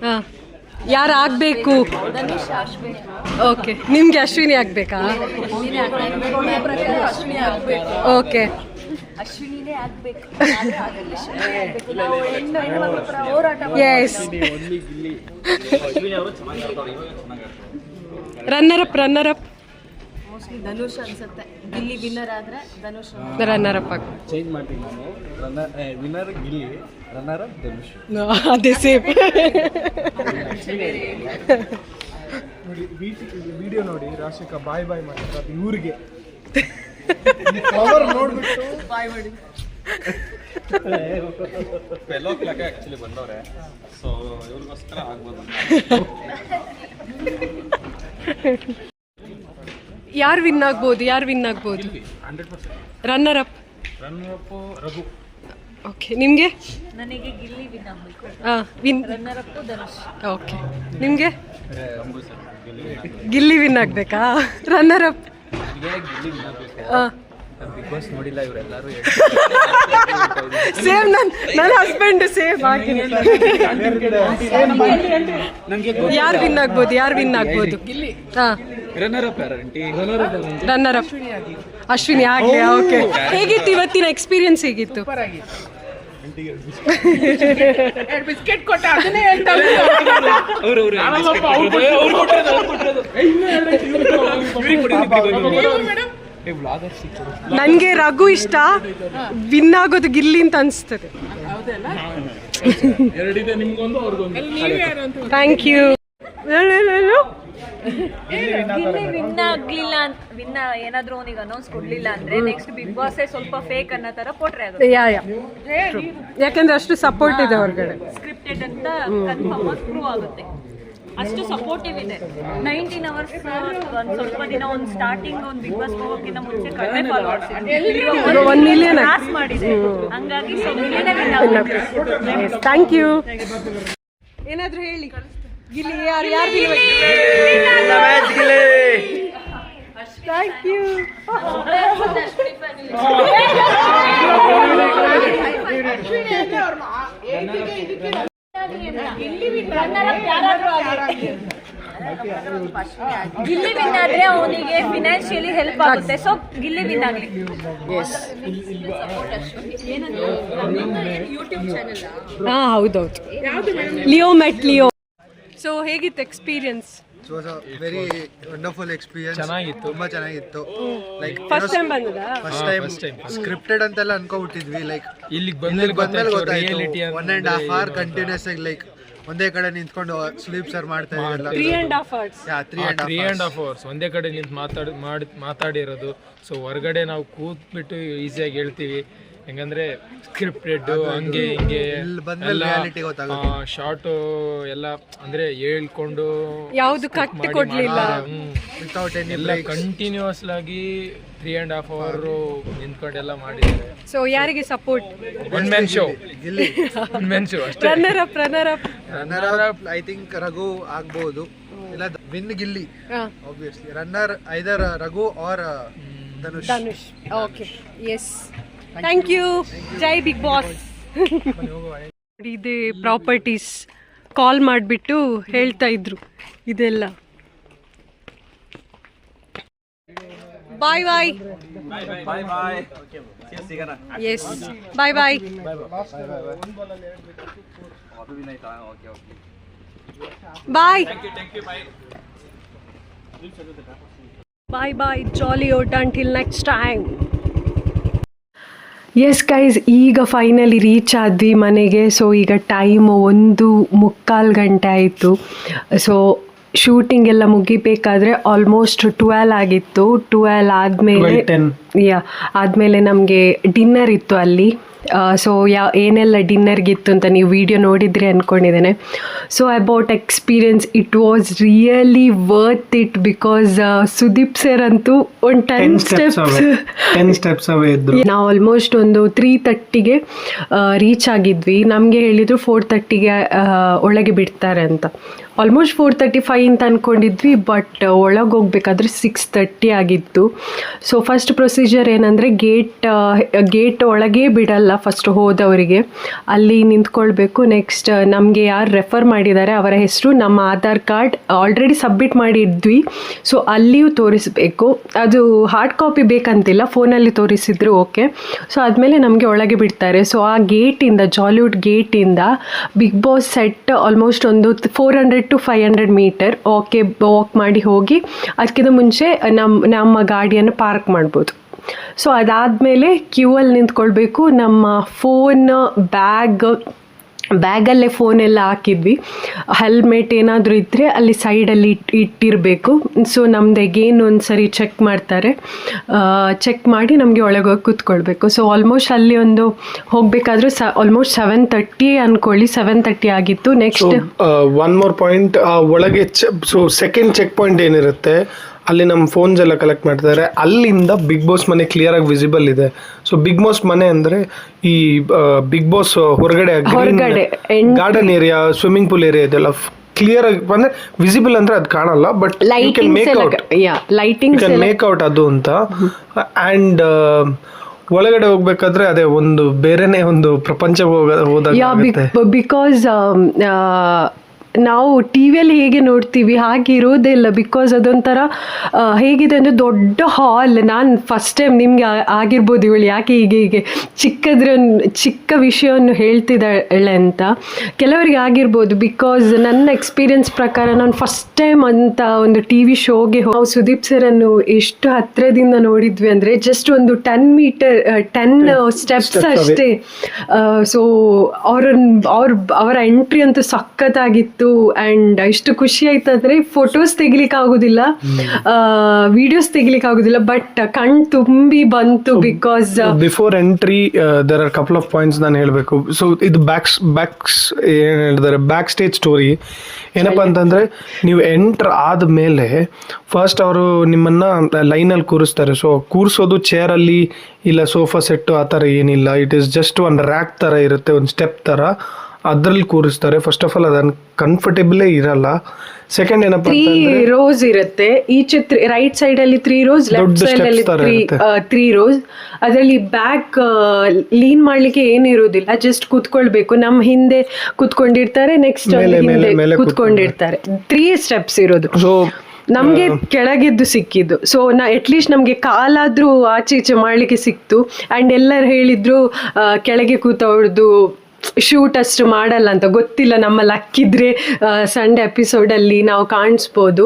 ಹಾಂ, ಯಾರು ಆಗಬೇಕು? ಓಕೆ, ನಿಮಗೆ ಅಶ್ವಿನಿ ಆಗಬೇಕಾ? Okay, yes. Runner up mostly Dhanush ಅನ್ಸುತ್ತೆ. ಗಿಲ್ಲಿ ವಿನ್ನರ್ ಆದ್ರೆ ಧನುಷ್ ರನ್ನರ್ ಅಪ್ ಆಗಿ ಚೇಂಜ್ ಮಾಡ್ತೀನಿ ನಾನು. Winner Gilli, runner up Dhanush. ಅದೇ ಸೇಮ್. ನೋಡಿ ವಿಡಿಯೋ ನೋಡಿ ರಾಶಿಕಾ ಬಾಯ್ ಬಾಯ್ ಮಾಡ್ತಾರೆ ಅದು ಇವ್ರಿಗೆ ಫ್ಲವರ್ ನೋಡ್ಬಿಟ್ಟು ಬಾಯ್ ಮಾಡಿ. ಫೆಲೋ ಕ್ಲಾಕ್ ಆ್ಯಕ್ಚುಲಿ ಬಂದವ್ರೆ, ಸೊ ಇವ್ರಿಗೋಸ್ಕರ ಆಗ್ಬೋದು. ಯಾರು ವಿನ್ ಆಗ್ಬೋದು? 100% runner up runner up Raghu. Okay, ನಿಮಗೆ? ನನಗೆ ಗಿಲ್ಲಿ ವಿನ್ ಆಗಬೇಕು. Win. Runner up Dhanush. Okay, ನಿಮಗೆ? ನಮಗೂ ಸರ್ ಗಿಲ್ಲಿ ವಿನ್ ಆಗಬೇಕಾ? Runner up? ಗಿಲ್ಲಿ ವಿನ್ ಆಗಬೇಕು. ಬಿಗ್ ಬಾಸ್ ನೋಡಿಲ್ಲ ಇವರೆಲ್ಲರೂ. ಸೇಮ್ ನನ್ನ ಹಸ್ಬೆಂಡ್ ಸೇಮ್ ಆಗಿನ. ಯಾರು ವಿನ್ ಆಗ್ಬೋದು? ರನ್ನರ್ ಅಪ್ ಯಾರಂಟಿ? ರನ್ನರ್ ಅಪ್ ಅಶ್ವಿನಿ ಆಗ್ಲಿ. ಓಕೆ, ಹೇಗಿತ್ತು ಇವತ್ತಿನ ಎಕ್ಸ್ಪೀರಿಯನ್ಸ್? ಹೇಗಿತ್ತು? ಬಿಸ್ಕೆಟ್ ಕೊಟ್ಟ ಅದನ್ನೇ ಹೇಳ್ತಾ ನನಗೆ ರಘು ಇಷ್ಟ, ವಿನ್ ಆಗೋದು ಗಿಲ್ಲಿ ಅಂತ ಅನಿಸ್ತದೆ. Thank you. ಗಿಲ್ಲಿ ವಿನ್ ಆಗ್ಲಿಲ್ಲ, ವಿನ್ ಏನಾದ್ರೂ ಅವನಿಗೆ ಅನೌನ್ಸ್ ಕೊಡ್ಲಿಲ್ಲ ಅಂದ್ರೆ ನೆಕ್ಸ್ಟ್ ಬಿಗ್ ಬಾಸ್ ಸ್ವಲ್ಪ ಫೇಕ್ ಅನ್ನೋ ತರ ಪೋಟ್ರೆ ಆಗುತ್ತೆ. ಯಾಕಂದ್ರೆ ಅಷ್ಟು ಸಪೋರ್ಟ್ ಇದೆ ಹೊರಗಡೆ. ಸ್ಕ್ರಿಪ್ಟೆಡ್ ಅಂತ ಕನ್ಫರ್ಮ್ ಆಗಿ ಪ್ರೂವ್ ಆಗುತ್ತೆ. ಅಷ್ಟು ಸಪೋರ್ಟಿವ್ ಇದೆ. 19 ಅವರ್ಸ್ ಒಂದು ಸ್ವಲ್ಪ ದಿನ ಒಂದು ಸ್ಟಾರ್ಟಿಂಗ್ ಒಂದು ಬಿಗ್ ಬಾಸ್ ಹೋಗೋಕ್ಕಿಂತ ಮುಂಚೆ ಕಡಿಮೆ ಫಾಲೋವರ್ಸ್ 1 million ಕ್ರಾಸ್ ಮಾಡಿದೆ. ಹಂಗಾಗಿ ಸೊ ಥ್ಯಾಂಕ್ ಯು. ಏನಾದ್ರೂ ಹೇಳಿ, ಗಿಲ್ಲಿ ಯಾರು ಥ್ಯಾಂಕ್ ಯು. ಗಿಲ್ಲಿ ವಿನ್ ಆದ್ರೆ ಅವನಿಗೆ ಫಿನಾನ್ಷಿಯಲಿ ಹೆಲ್ಪ್ ಆಗುತ್ತೆ. ಸೊ ಗಿಲ್ಲಿ ವಿನ್ ಆಗಲಿ. ಹೌದೌದು. ಲಿಯೋ ಮೆಟ್ ಲಿಯೋ. ಸೊ ಹೇಗಿತ್ತು experience? It was a very wonderful experience. ಚೆನ್ನಾಗಿತ್ತು, ತುಂಬಾ ಚೆನ್ನಾಗಿತ್ತು. ಲೈಕ್ ಫಸ್ಟ್ ಟೈಮ್ ಬಂದದ? ಫಸ್ಟ್ ಟೈಮ್ ಸ್ಕ್ರಿಪ್ಟೆಡ್ ಅಂತೆಲ್ಲ ಅನ್ಕೋಬಿಟ್ಟಿದ್ವಿ. ಲೈಕ್ ಇಲ್ಲಿಗೆ ಬಂದ್ಮೇಲೆ ಗೊತ್ತಾಯ್ತು 1.5 hour ಕಂಟಿನ್ಯೂಸ್ ಆಗಿ ಲೈಕ್ ಒಂದೇ ಕಡೆ ನಿಂತ್ಕೊಂಡು ಸುದೀಪ್ ಸರ್ ಮಾಡ್ತಾ ಇದ್ರಲ್ಲ. 3.5 hours. 3.5 hours ಒಂದೇ ಕಡೆ ನಿಂತು ಮಾತಾಡಿರೋದು. ಸೊ ಹೊರಗಡೆ ನಾವು ಕೂತ್ಬಿಟ್ಟು ಈಸಿಯಾಗಿ ಹೇಳ್ತೀವಿ, ಹೆಂಗಂದ್ರೆ ಸ್ಕ್ರಿಪ್ಟೆಡ್ ಹಂಗೆ ಹಿಂಗೆ ಶಾರ್ಟ್ ಎಲ್ಲ ಅಂದ್ರೆ ಹೇಳ್ಕೊಂಡು ಯಾವುದು ಕಟ್ ಕೊಡ್ಲಿಲ್ಲ. ಎಲ್ಲ ಕಂಟಿನ್ಯೂಸ್ ಆಗಿ 3.5 hour ನಿಂತ್ಕೊಂಡೆಲ್ಲ ಮಾಡಿದ್ದಾರೆ. ಸೊ ಯಾರಿಗೆ ಸಪೋರ್ಟ್? ಒನ್ ಮ್ಯಾನ್ ಶೋ ಅಷ್ಟೇ. Runner up I think Raghu ಆಗ್ಬಹುದು, ಇಲ್ಲ win Gilli obviously. Runner either Raghu or Dhanush. Okay, yes, thank you. ಜೈ ಬಿಗ್ ಬಾಸ್. ಇದೇ ಪ್ರಾಪರ್ಟೀಸ್ ಕಾಲ್ ಮಾಡಿಬಿಟ್ಟು ಹೇಳ್ತಾ ಇದ್ರು ಇದೆಲ್ಲ. Bye bye. Yes, bye bye. Bye bye bye. Jolly out until next time. Yes guys, ಈಗ finally reach ಆದ್ವಿ ಮನೆಗೆ. ಸೊ ಈಗ ಟೈಮ್ 1:45 ಗಂಟೆ ಆಯಿತು. ಸೊ ಶೂಟಿಂಗ್ ಎಲ್ಲ ಮುಗಿಬೇಕಾದ್ರೆ ಆಲ್ಮೋಸ್ಟ್ 12 ಆಗಿತ್ತು. 12 ಆದಮೇಲೆ ನಮಗೆ ಡಿನ್ನರ್ ಇತ್ತು ಅಲ್ಲಿ. ಸೊ ಏನೆಲ್ಲ ಡಿನ್ನರ್ಗಿತ್ತು ಅಂತ ನೀವು ವಿಡಿಯೋ ನೋಡಿದ್ರಿ ಅಂದ್ಕೊಂಡಿದ್ದೇನೆ. So about experience, it was really worth it because Sudeep sir ಅಂತೂ ಒಂದು 10 ಸ್ಟೆಪ್ಸ್ ನಾವು ಆಲ್ಮೋಸ್ಟ್ ಒಂದು 3:30ಗೆ ರೀಚ್ ಆಗಿದ್ವಿ. ನಮಗೆ ಹೇಳಿದರು 4:30ಗೆ ಒಳಗೆ ಬಿಡ್ತಾರೆ ಅಂತ. ಆಲ್ಮೋಸ್ಟ್ 4:35 ಅಂತ ಅಂದ್ಕೊಂಡಿದ್ವಿ, ಬಟ್ ಒಳಗೆ ಹೋಗ್ಬೇಕಾದ್ರೆ 6:30 ಆಗಿತ್ತು. ಸೊ ಫಸ್ಟ್ ಪ್ರೊಸೀಜರ್ ಏನಂದರೆ ಗೇಟ್ ಒಳಗೆ ಬಿಡಲ್ಲ ಫಸ್ಟ್ ಹೋದವರಿಗೆ, ಅಲ್ಲಿ ನಿಂತ್ಕೊಳ್ಬೇಕು. ನೆಕ್ಸ್ಟ್ ನಮಗೆ ಯಾರು ರೆಫರ್ ಮಾಡಿದ್ದಾರೆ ಅವರ ಹೆಸರು, ನಮ್ಮ ಆಧಾರ್ ಕಾರ್ಡ್ ಆಲ್ರೆಡಿ ಸಬ್ಮಿಟ್ ಮಾಡಿದ್ವಿ. ಸೊ ಅಲ್ಲಿಯೂ ತೋರಿಸ್ಬೇಕು. ಅದು ಹಾರ್ಡ್ ಕಾಪಿ ಬೇಕಂತಿಲ್ಲ, ಫೋನಲ್ಲಿ ತೋರಿಸಿದ್ರು ಓಕೆ. ಸೊ ಆದಮೇಲೆ ನಮಗೆ ಒಳಗೆ ಬಿಡ್ತಾರೆ. ಸೊ ಆ ಗೇಟಿಂದ, ಜಾಲಿವುಡ್ ಗೇಟಿಂದ ಬಿಗ್ ಬಾಸ್ ಸೆಟ್ ಆಲ್ಮೋಸ್ಟ್ ಒಂದು 400 to 500 ಮೀಟರ್ ವಾಕ್ ಮಾಡಿ ಹೋಗಿ ಅದಕ್ಕಿಂತ ಮುಂಚೆ ನಮ್ಮ ಗಾಡಿಯನ್ನು ಪಾರ್ಕ್ ಮಾಡ್ಬೋದು. ಸೊ ಅದಾದಮೇಲೆ ಕ್ಯೂವಲ್ಲಿ ನಿಂತ್ಕೊಳ್ಬೇಕು. ನಮ್ಮ ಫೋನ್ ಬ್ಯಾಗಲ್ಲೇ ಫೋನೆಲ್ಲ ಹಾಕಿದ್ವಿ. ಹೆಲ್ಮೆಟ್ ಏನಾದರೂ ಇದ್ದರೆ ಅಲ್ಲಿ ಸೈಡಲ್ಲಿ ಇಟ್ಟಿರಬೇಕು. ಸೊ ನಮ್ದು ಅಗೇನ್ ಒಂದು ಸರಿ ಚೆಕ್ ಮಾಡ್ತಾರೆ. ಚೆಕ್ ಮಾಡಿ ನಮಗೆ ಒಳಗೆ ಹೋಗಿ ಕೂತ್ಕೊಳ್ಬೇಕು. ಸೊ ಆಲ್ಮೋಸ್ಟ್ ಅಲ್ಲಿ ಒಂದು ಹೋಗಬೇಕಾದ್ರೂ ಆಲ್ಮೋಸ್ಟ್ 7:30 ಅಂದ್ಕೊಳ್ಳಿ, 7:30 ಆಗಿತ್ತು. ನೆಕ್ಸ್ಟ್ ಒನ್ ಮೋರ್ ಪಾಯಿಂಟ್, ಒಳಗೆ ಸೊ ಸೆಕೆಂಡ್ ಚೆಕ್ ಪಾಯಿಂಟ್ ಏನಿರುತ್ತೆ ಅಲ್ಲಿ ನಮ್ಮ ಫೋನ್ಸ್ ಎಲ್ಲ ಕಲೆಕ್ಟ್ ಮಾಡ್ತಾರೆ. ಅಲ್ಲಿಂದ ಬಿಗ್ ಬಾಸ್ ಮನೆ ಕ್ಲಿಯರ್ ಆಗಿ ವಿಸಿಬಲ್ ಇದೆ. ಸೊ ಬಿಗ್ ಬಾಸ್ ಮನೆ ಅಂದ್ರೆ ಈ ಬಿಗ್ ಬಾಸ್ ಹೊರಗಡೆ garden area, swimming pool area ಇದೆಲ್ಲ ಕ್ಲಿಯರ್ ಆಗಿ ಅಂದ್ರೆ ವಿಸಿಬಲ್ ಅಂದ್ರೆ ಅದು ಕಾಣಲ್ಲ, ಬಟ್ ಲೈಟಿಂಗ್ ಮೇಕ್ ಔಟ್ ಅದು ಅಂತ. ಅಂಡ್ ಒಳಗಡೆ ಹೋಗ್ಬೇಕಾದ್ರೆ ಅದೇ ಒಂದು ಬೇರೆನೆ ಒಂದು ಪ್ರಪಂಚ ಹೋದಾಗ, ಬಿಕಾಸ್ ನಾವು ಟಿ ವಿಯಲ್ಲಿ ಹೇಗೆ ನೋಡ್ತೀವಿ ಹಾಗೆ ಇರೋದೇ ಇಲ್ಲ. ಬಿಕಾಸ್ ಅದೊಂಥರ ಹೇಗಿದೆ ಅಂದರೆ ದೊಡ್ಡ ಹಾಲ್. ನಾನು ಫಸ್ಟ್ ಟೈಮ್ ನಿಮಗೆ ಆಗಿರ್ಬೋದು ಇವಳು ಯಾಕೆ ಹೀಗೆ ಚಿಕ್ಕ ವಿಷಯವನ್ನು ಹೇಳ್ತಿದ್ದಾಳೆ ಅಂತ ಕೆಲವರಿಗೆ ಆಗಿರ್ಬೋದು. ಬಿಕಾಸ್ ನನ್ನ ಎಕ್ಸ್ಪೀರಿಯನ್ಸ್ ಪ್ರಕಾರ ನಾನು ಫಸ್ಟ್ ಟೈಮ್ ಅಂತ ಒಂದು ಟಿ ವಿ ಶೋಗೆ ನಾವು ಸುದೀಪ್ ಸರನ್ನು ಎಷ್ಟು ಹತ್ತಿರದಿಂದ ನೋಡಿದ್ವಿ ಅಂದರೆ ಜಸ್ಟ್ ಒಂದು 10 ಸ್ಟೆಪ್ಸ್ ಅಷ್ಟೇ. ಸೊ ಅವರ ಎಂಟ್ರಿ ಅಂತೂ ಸಖತ್ತಾಗಿತ್ತು. ಅಂಡ್ ಇಷ್ಟು ಖುಷಿ ಆಯ್ತಂದ್ರೆ ಫೋಟೋಸ್ ತೆಗಿಲಿಕ್ಕೆ ಆಗುದಿಲ್ಲ, ವಿಡಿಯೋಸ್ ತೆಗಿಲಿಕ್ಕೆ ಆಗುದಿಲ್ಲ, ಬಟ್ ಕಣ್ ತುಂಬಿ ಬಂತು. Because before entry there are couple of points ನಾನು ಹೇಳಬೇಕು. ಸೊ ಇದು ಏನ್ ಹೇಳಿದ್ದಾರೆ ಬ್ಯಾಕ್ ಸ್ಟೇಜ್ ಸ್ಟೋರಿ ಏನಪ್ಪಾ ಅಂತಂದ್ರೆ, ನೀವು ಎಂಟರ್ ಆದ್ಮೇಲೆ ಫಸ್ಟ್ ಅವರು ನಿಮ್ಮನ್ನ ಲೈನಲ್ಲಿ ಕೂರಿಸ್ತಾರೆ. ಸೊ ಕೂರಿಸೋದು ಚೇರ್ ಅಲ್ಲಿ ಇಲ್ಲ ಸೋಫಾ ಸೆಟ್ಟು ಆ ಥರ ಏನಿಲ್ಲ. ಇಟ್ ಈಸ್ ಜಸ್ಟ್ ಒಂದು ರ್ಯಾಕ್ ಥರ ಇರುತ್ತೆ, ಒಂದು ಸ್ಟೆಪ್ ಥರ, ಅದ್ರಲ್ಲಿ ಕೂರಿಸ್ತಾರೆ. ಫಸ್ಟ್ ಆಫ್ ಆಲ್ ಅದನ್ನು ಕಂಫರ್ಟೇಬಲೇ ಇರಲ್ಲ. ಸೆಕೆಂಡ್ ಏನಪ್ಪ 3 rows ಇರುತ್ತೆ. ಈಚೆ ರೈಟ್ ಸೈಡ್ ಅಲ್ಲಿ 3 rows, ಲೆಫ್ಟ್ ಸೈಡ್ ಅಲ್ಲಿ 3 rows. ಅದರಲ್ಲಿ ಬ್ಯಾಕ್ ಲೀನ್ ಮಾಡ್ಲಿಕ್ಕೆ ಏನು ಇರೋದಿಲ್ಲ, ಜಸ್ಟ್ ಕೂತ್ಕೊಳ್ಬೇಕು. ನಮ್ಮ ಹಿಂದೆ ಕೂತ್ಕೊಂಡಿರ್ತಾರೆ, ನೆಕ್ಸ್ಟ್ ಹಿಂದೆ ಕೂತ್ಕೊಂಡಿರ್ತಾರೆ. 3 steps ಇರೋದು. ನಮ್ಗೆ ಕೆಳಗಿದ್ದು ಸಿಕ್ಕಿದ್ದು. ಸೊ ಅಟ್ಲೀಸ್ಟ್ ನಮ್ಗೆ ಕಾಲಾದ್ರೂ ಆಚೆ ಈಚೆ ಮಾಡ್ಲಿಕ್ಕೆ ಸಿಕ್ತು. ಅಂಡ್ ಎಲ್ಲರೂ ಹೇಳಿದ್ರು ಕೆಳಗೆ ಕೂತವ್ರದ್ದು ಶೂಟ್ ಅಷ್ಟು ಮಾಡಲ್ಲ ಅಂತ. ಗೊತ್ತಿಲ್ಲ, ನಮ್ಮ ಲಕ್ಕಿದ್ರೆ ಸಂಡೇ ಎಪಿಸೋಡಲ್ಲಿ ನಾವು ಕಾಣಿಸ್ಬೋದು.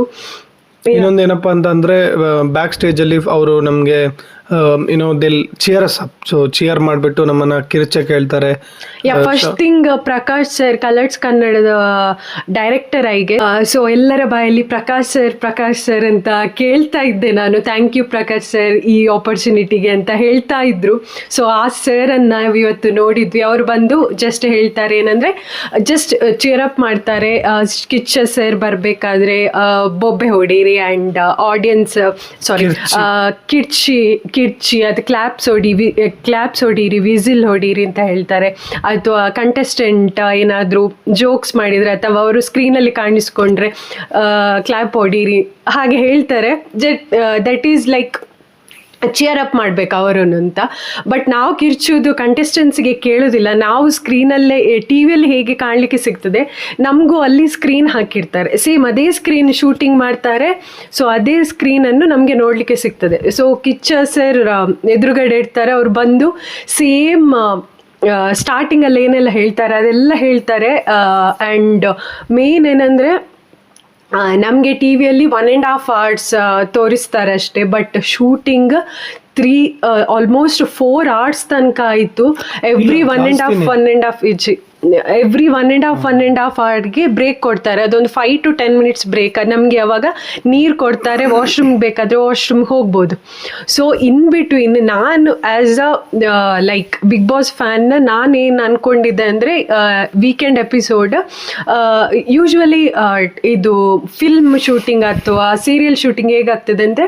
ಇನ್ನೊಂದೇನಪ್ಪ ಅಂತಂದ್ರೆ ಬ್ಯಾಕ್ ಸ್ಟೇಜಲ್ಲಿ ಅವರು ನಮಗೆ ಏನೋ ಚಿಯರ್ ಅಪ್. ಸೊ ಚಿಯರ್ ಮಾಡಿಬಿಟ್ಟು ನಮ್ಮನ್ನ ಕಿರ್ಚಕ್ಕೆ ಹೇಳ್ತಾರೆ. First thing Prakash sir, colours ಕನ್ನಡದ ಡೈರೆಕ್ಟರ್ ಆಗಿ. ಸೊ ಎಲ್ಲರ ಬಾಯಲ್ಲಿ ಪ್ರಕಾಶ್ ಸರ್ ಅಂತ ಕೇಳ್ತಾ ಇದ್ದೆ ನಾನು. ಥ್ಯಾಂಕ್ ಯು ಪ್ರಕಾಶ್ ಸರ್ ಈ ಆಪರ್ಚುನಿಟಿಗೆ ಅಂತ ಹೇಳ್ತಾ ಇದ್ರು. ಸೊ ಆ ಸರ್ ಅನ್ನ ನಾವು ಇವತ್ತು ನೋಡಿದ್ವಿ. ಅವ್ರು ಬಂದು ಜಸ್ಟ್ ಹೇಳ್ತಾರೆ ಏನಂದ್ರೆ, ಜಸ್ಟ್ ಚಿಯರ್ ಅಪ್ ಮಾಡ್ತಾರೆ. ಕಿಚ್ಚ ಸರ್ ಬರ್ಬೇಕಾದ್ರೆ ಬೊಬ್ಬೆ ಹೊಡೀರಿ ಅಂಡ್ ಆಡಿಯನ್ಸ್ ಕಿರ್ಚಿ ಅದು ಕ್ಲಾಪ್ಸ್ ಹೊಡೀರಿ, ವಿಸಿಲ್ ಹೊಡೀರಿ ಅಂತ ಹೇಳ್ತಾರೆ. ಅಥವಾ ಕಂಟೆಸ್ಟೆಂಟ್ ಏನಾದರೂ ಜೋಕ್ಸ್ ಮಾಡಿದರೆ ಅಥವಾ ಅವರು ಸ್ಕ್ರೀನಲ್ಲಿ ಕಾಣಿಸ್ಕೊಂಡ್ರೆ ಕ್ಲಾಪ್ ಹೊಡೀರಿ ಹಾಗೆ ಹೇಳ್ತಾರೆ. That is like cheer up ಮಾಡ್ಬೇಕು ಅವರನ್ನು ಅಂತ. ಬಟ್ ನಾವು ಕಿರ್ಚೋದು ಕಂಟೆಸ್ಟೆಂಟ್ಸ್ಗೆ ಕೇಳೋದಿಲ್ಲ. ನಾವು ಸ್ಕ್ರೀನಲ್ಲೇ ಟಿ ವಿಯಲ್ಲಿ ಹೇಗೆ ಕಾಣಲಿಕ್ಕೆ ಸಿಗ್ತದೆ, ನಮಗೂ ಅಲ್ಲಿ ಸ್ಕ್ರೀನ್ ಹಾಕಿರ್ತಾರೆ. ಸೇಮ್ ಅದೇ ಸ್ಕ್ರೀನ್ ಶೂಟಿಂಗ್ ಮಾಡ್ತಾರೆ. ಸೊ ಅದೇ ಸ್ಕ್ರೀನನ್ನು ನಮಗೆ ನೋಡಲಿಕ್ಕೆ ಸಿಗ್ತದೆ. ಸೊ ಕಿಚ್ಚ ಸರ್ ಎದುರುಗಡೆ ಇರ್ತಾರೆ. ಅವ್ರು ಬಂದು ಸೇಮ್ ಸ್ಟಾರ್ಟಿಂಗಲ್ಲಿ ಏನೆಲ್ಲ ಹೇಳ್ತಾರೆ ಅದೆಲ್ಲ ಹೇಳ್ತಾರೆ. ಆ್ಯಂಡ್ ಮೇನ್ ಏನಂದರೆ, ನಮಗೆ ಟಿ ವಿಯಲ್ಲಿ 1.5 hours ತೋರಿಸ್ತಾರೆ ಅಷ್ಟೇ. ಬಟ್ ಶೂಟಿಂಗ್ ಆಲ್ಮೋಸ್ಟ್ 4 hours ತನಕ ಆಯಿತು. ಎವ್ರಿ 1.5 hourಗೆ ಬ್ರೇಕ್ ಕೊಡ್ತಾರೆ. ಅದೊಂದು 5 to 10 minutes ಬ್ರೇಕ್. ನಮಗೆ ಅವಾಗ ನೀರು ಕೊಡ್ತಾರೆ, ವಾಶ್ರೂಮ್ ಬೇಕಾದರೆ ವಾಶ್ರೂಮ್ ಹೋಗ್ಬೋದು. ಸೊ ಇನ್ ಬಿಟ್ವೀನ್ ನಾನು as like Bigg Boss fan ನಾನೇನು ಅಂದ್ಕೊಂಡಿದ್ದೆ ಅಂದರೆ, ವೀಕೆಂಡ್ ಎಪಿಸೋಡ್ ಯೂಶ್ವಲಿ ಇದು ಫಿಲ್ಮ್ ಶೂಟಿಂಗ್ ಅಥವಾ ಸೀರಿಯಲ್ ಶೂಟಿಂಗ್ ಹೇಗಾಗ್ತದೆ ಅಂದರೆ,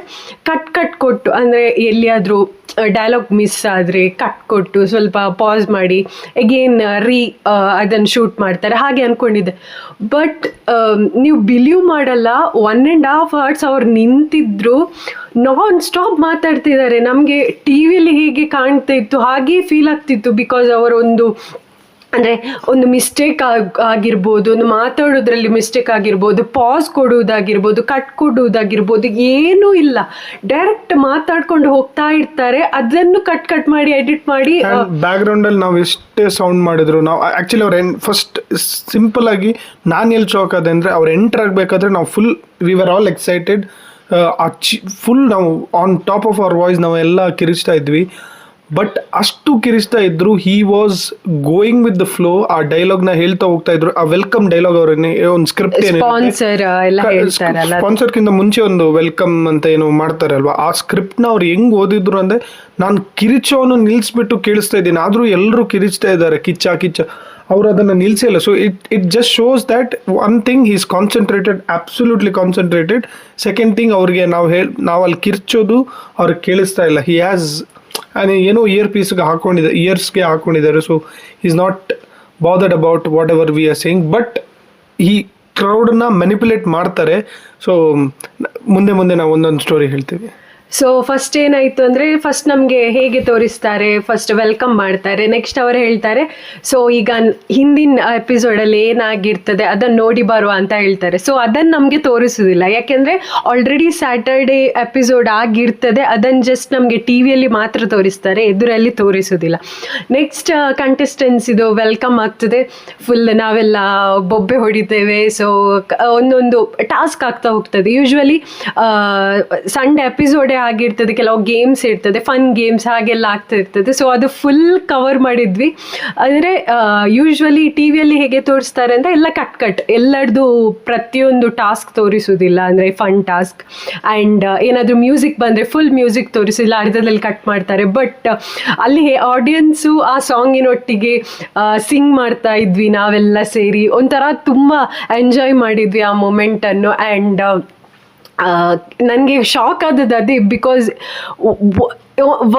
ಕಟ್ ಕೊಟ್ಟು, ಅಂದರೆ ಎಲ್ಲಿಯಾದರೂ ಡೈಲಾಗ್ ಮಿಸ್ ಆದರೆ ಕಟ್ ಕೊಟ್ಟು ಸ್ವಲ್ಪ ಪಾಸ್ ಮಾಡಿ ಅಗೇನ್ ಅದನ್ನು ಶೂಟ್ ಮಾಡ್ತಾರೆ ಹಾಗೆ ಅಂದ್ಕೊಂಡಿದ್ದೆ. ಬಟ್ ನೀವು ಬಿಲೀವ್ ಮಾಡಲ್ಲ, 1.5 hours ಅವ್ರು ನಿಂತಿದ್ರು, ನಾನ್ ಸ್ಟಾಪ್ ಮಾತಾಡ್ತಿದ್ದಾರೆ. ನಮಗೆ ಟಿ ವಿಯಲ್ಲಿ ಹೇಗೆ ಕಾಣ್ತಾ ಇತ್ತು ಹಾಗೆ ಫೀಲ್ ಆಗ್ತಿತ್ತು. ಬಿಕಾಸ್ ಅವರೊಂದು ಅಂದರೆ ಒಂದು ಮಿಸ್ಟೇಕ್ ಆಗಿರ್ಬೋದು, ಒಂದು ಮಾತಾಡೋದ್ರಲ್ಲಿ ಮಿಸ್ಟೇಕ್ ಆಗಿರ್ಬೋದು, ಪಾಸ್ ಕೊಡುವುದಾಗಿರ್ಬೋದು, ಕಟ್ ಕೊಡುವುದಾಗಿರ್ಬೋದು, ಏನೂ ಇಲ್ಲ. ಡೈರೆಕ್ಟ್ ಮಾತಾಡ್ಕೊಂಡು ಹೋಗ್ತಾ ಇರ್ತಾರೆ, ಅದನ್ನು ಕಟ್ ಮಾಡಿ ಎಡಿಟ್ ಮಾಡಿ. ಬ್ಯಾಕ್ ಗ್ರೌಂಡ್ ಅಲ್ಲಿ ನಾವು ಎಷ್ಟೇ ಸೌಂಡ್ ಮಾಡಿದ್ರು, ನಾವು ಆಕ್ಚುಲಿ ಅವ್ರ ಫಸ್ಟ್ ಸಿಂಪಲ್ ಆಗಿ ನಾನು ಎಲ್ಲಿ ಶಾಕ್ ಆದೆ ಅಂದ್ರೆ ಅವ್ರು ಎಂಟರ್ ಆಗ್ಬೇಕಾದ್ರೆ ನಾವು full we were all excited, full ನಾವು on top of our voice ನಾವು ಎಲ್ಲ ಕಿರಿಸ್ತಾ ಇದ್ವಿ. ಬಟ್ ಅಷ್ಟು ಕಿರಿಸ್ತಾ ಇದ್ರು, he was going with the flow. ಆ ಡೈಲಾಗ್ನ ಹೇಳ್ತಾ ಹೋಗ್ತಾ ಇದ್ರು. ಆ ವೆಲ್ಕಮ್ ಡೈಲಾಗ್ ಅವ್ರನ್ನೇ ಒಂದು ಸ್ಕ್ರಿಪ್ಟ್ ಸ್ಪಾನ್ಸರ್ಗಿಂತ ಮುಂಚೆ ಒಂದು ವೆಲ್ಕಮ್ ಅಂತ ಏನು ಮಾಡ್ತಾರೆ ಅಲ್ವಾ, ಆ ಸ್ಕ್ರಿಪ್ಟ್ನ ಅವ್ರು ಹೆಂಗ್ ಓದಿದ್ರು ಅಂದ್ರೆ ನಾನು ಕಿರಿಚೋನು ನಿಲ್ಸ್ಬಿಟ್ಟು ಕೇಳಿಸ್ತಾ ಇದ್ದೀನಿ, ಆದ್ರೂ ಎಲ್ಲರೂ ಕಿರಿಚ್ತಾ ಇದ್ದಾರೆ ಕಿಚ್ಚ. ಅವ್ರು ಅದನ್ನು ನಿಲ್ಸಿಲ್ಲ. So it just shows that one thing is concentrated, absolutely concentrated. Second thing ಅವ್ರಿಗೆ ನಾವು ಅಲ್ಲಿ ಕಿರ್ಚೋದು ಅವ್ರಿಗೆ ಕೇಳಿಸ್ತಾ ಇಲ್ಲ. ಹಿ ಹ್ಯಾಸ್ ಏನೋ ಇಯರ್ಸ್ಗೆ ಹಾಕೊಂಡಿದ್ದಾರೆ. So is not bothered about what ever we are saying, but ಈ ಕ್ರೌಡನ್ನ ಮ್ಯಾನಿಪುಲೇಟ್ ಮಾಡ್ತಾರೆ. ಸೊ ಮುಂದೆ ನಾವು ಒಂದೊಂದು ಸ್ಟೋರಿ ಹೇಳ್ತೀವಿ. ಸೊ ಫಸ್ಟ್ ಏನಾಯಿತು ಅಂದರೆ, ಫಸ್ಟ್ ನಮಗೆ ಹೇಗೆ ತೋರಿಸ್ತಾರೆ, ಫಸ್ಟ್ ವೆಲ್ಕಮ್ ಮಾಡ್ತಾರೆ, ನೆಕ್ಸ್ಟ್ ಅವರು ಹೇಳ್ತಾರೆ ಸೊ ಈಗ ಹಿಂದಿನ ಎಪಿಸೋಡಲ್ಲಿ ಏನಾಗಿರ್ತದೆ ಅದನ್ನು ನೋಡಿ ಬರುವ ಅಂತ ಹೇಳ್ತಾರೆ. ಸೊ ಅದನ್ನು ನಮಗೆ ತೋರಿಸೋದಿಲ್ಲ, ಯಾಕೆಂದರೆ ಆಲ್ರೆಡಿ ಸ್ಯಾಟರ್ಡೇ ಎಪಿಸೋಡ್ ಆಗಿರ್ತದೆ, ಅದನ್ನು ಜಸ್ಟ್ ನಮಗೆ ಟಿ ವಿಯಲ್ಲಿ ಮಾತ್ರ ತೋರಿಸ್ತಾರೆ, ಎದುರಲ್ಲಿ ತೋರಿಸೋದಿಲ್ಲ. ನೆಕ್ಸ್ಟ್ ಕಂಟೆಸ್ಟೆನ್ಸ್ ಇದು ವೆಲ್ಕಮ್ ಆಗ್ತದೆ, ಫುಲ್ ನಾವೆಲ್ಲ ಬೊಬ್ಬೆ ಹೊಡಿತೇವೆ. ಸೊ ಒಂದೊಂದು ಟಾಸ್ಕ್ ಆಗ್ತಾ ಹೋಗ್ತದೆ. ಯೂಶ್ವಲಿ ಸಂಡೇ ಎಪಿಸೋಡೇ ಆಗಿರ್ತದೆ, ಕೆಲವು ಗೇಮ್ಸ್ ಇರ್ತದೆ, ಫನ್ ಗೇಮ್ಸ್ ಹಾಗೆಲ್ಲ ಆಗ್ತಾ ಇರ್ತದೆ. ಸೊ ಅದು ಫುಲ್ ಕವರ್ ಮಾಡಿದ್ವಿ. ಅಂದರೆ ಯೂಶ್ವಲಿ ಟಿ ವಿಯಲ್ಲಿ ಹೇಗೆ ತೋರಿಸ್ತಾರೆ ಅಂತ ಎಲ್ಲ ಕಟ್ ಎಲ್ಲರದು ಪ್ರತಿಯೊಂದು ಟಾಸ್ಕ್ ತೋರಿಸೋದಿಲ್ಲ, ಅಂದರೆ ಫನ್ ಟಾಸ್ಕ್. ಆ್ಯಂಡ್ ಏನಾದರೂ ಮ್ಯೂಸಿಕ್ ಬಂದರೆ ಫುಲ್ ಮ್ಯೂಸಿಕ್ ತೋರಿಸಿಲ್ಲ, ಅರ್ಧದಲ್ಲಿ ಕಟ್ ಮಾಡ್ತಾರೆ. ಬಟ್ ಅಲ್ಲಿ ಆಡಿಯನ್ಸು ಆ ಸಾಂಗಿನೊಟ್ಟಿಗೆ ಸಿಂಗ್ ಮಾಡ್ತಾ ಇದ್ವಿ ನಾವೆಲ್ಲ ಸೇರಿ, ಒಂಥರ ತುಂಬ ಎಂಜಾಯ್ ಮಾಡಿದ್ವಿ ಆ ಮೊಮೆಂಟನ್ನು. ಆ್ಯಂಡ್ ನನಗೆ ಶಾಕ್ ಆದದ್ದು ಅದೇ, ಬಿಕಾಸ್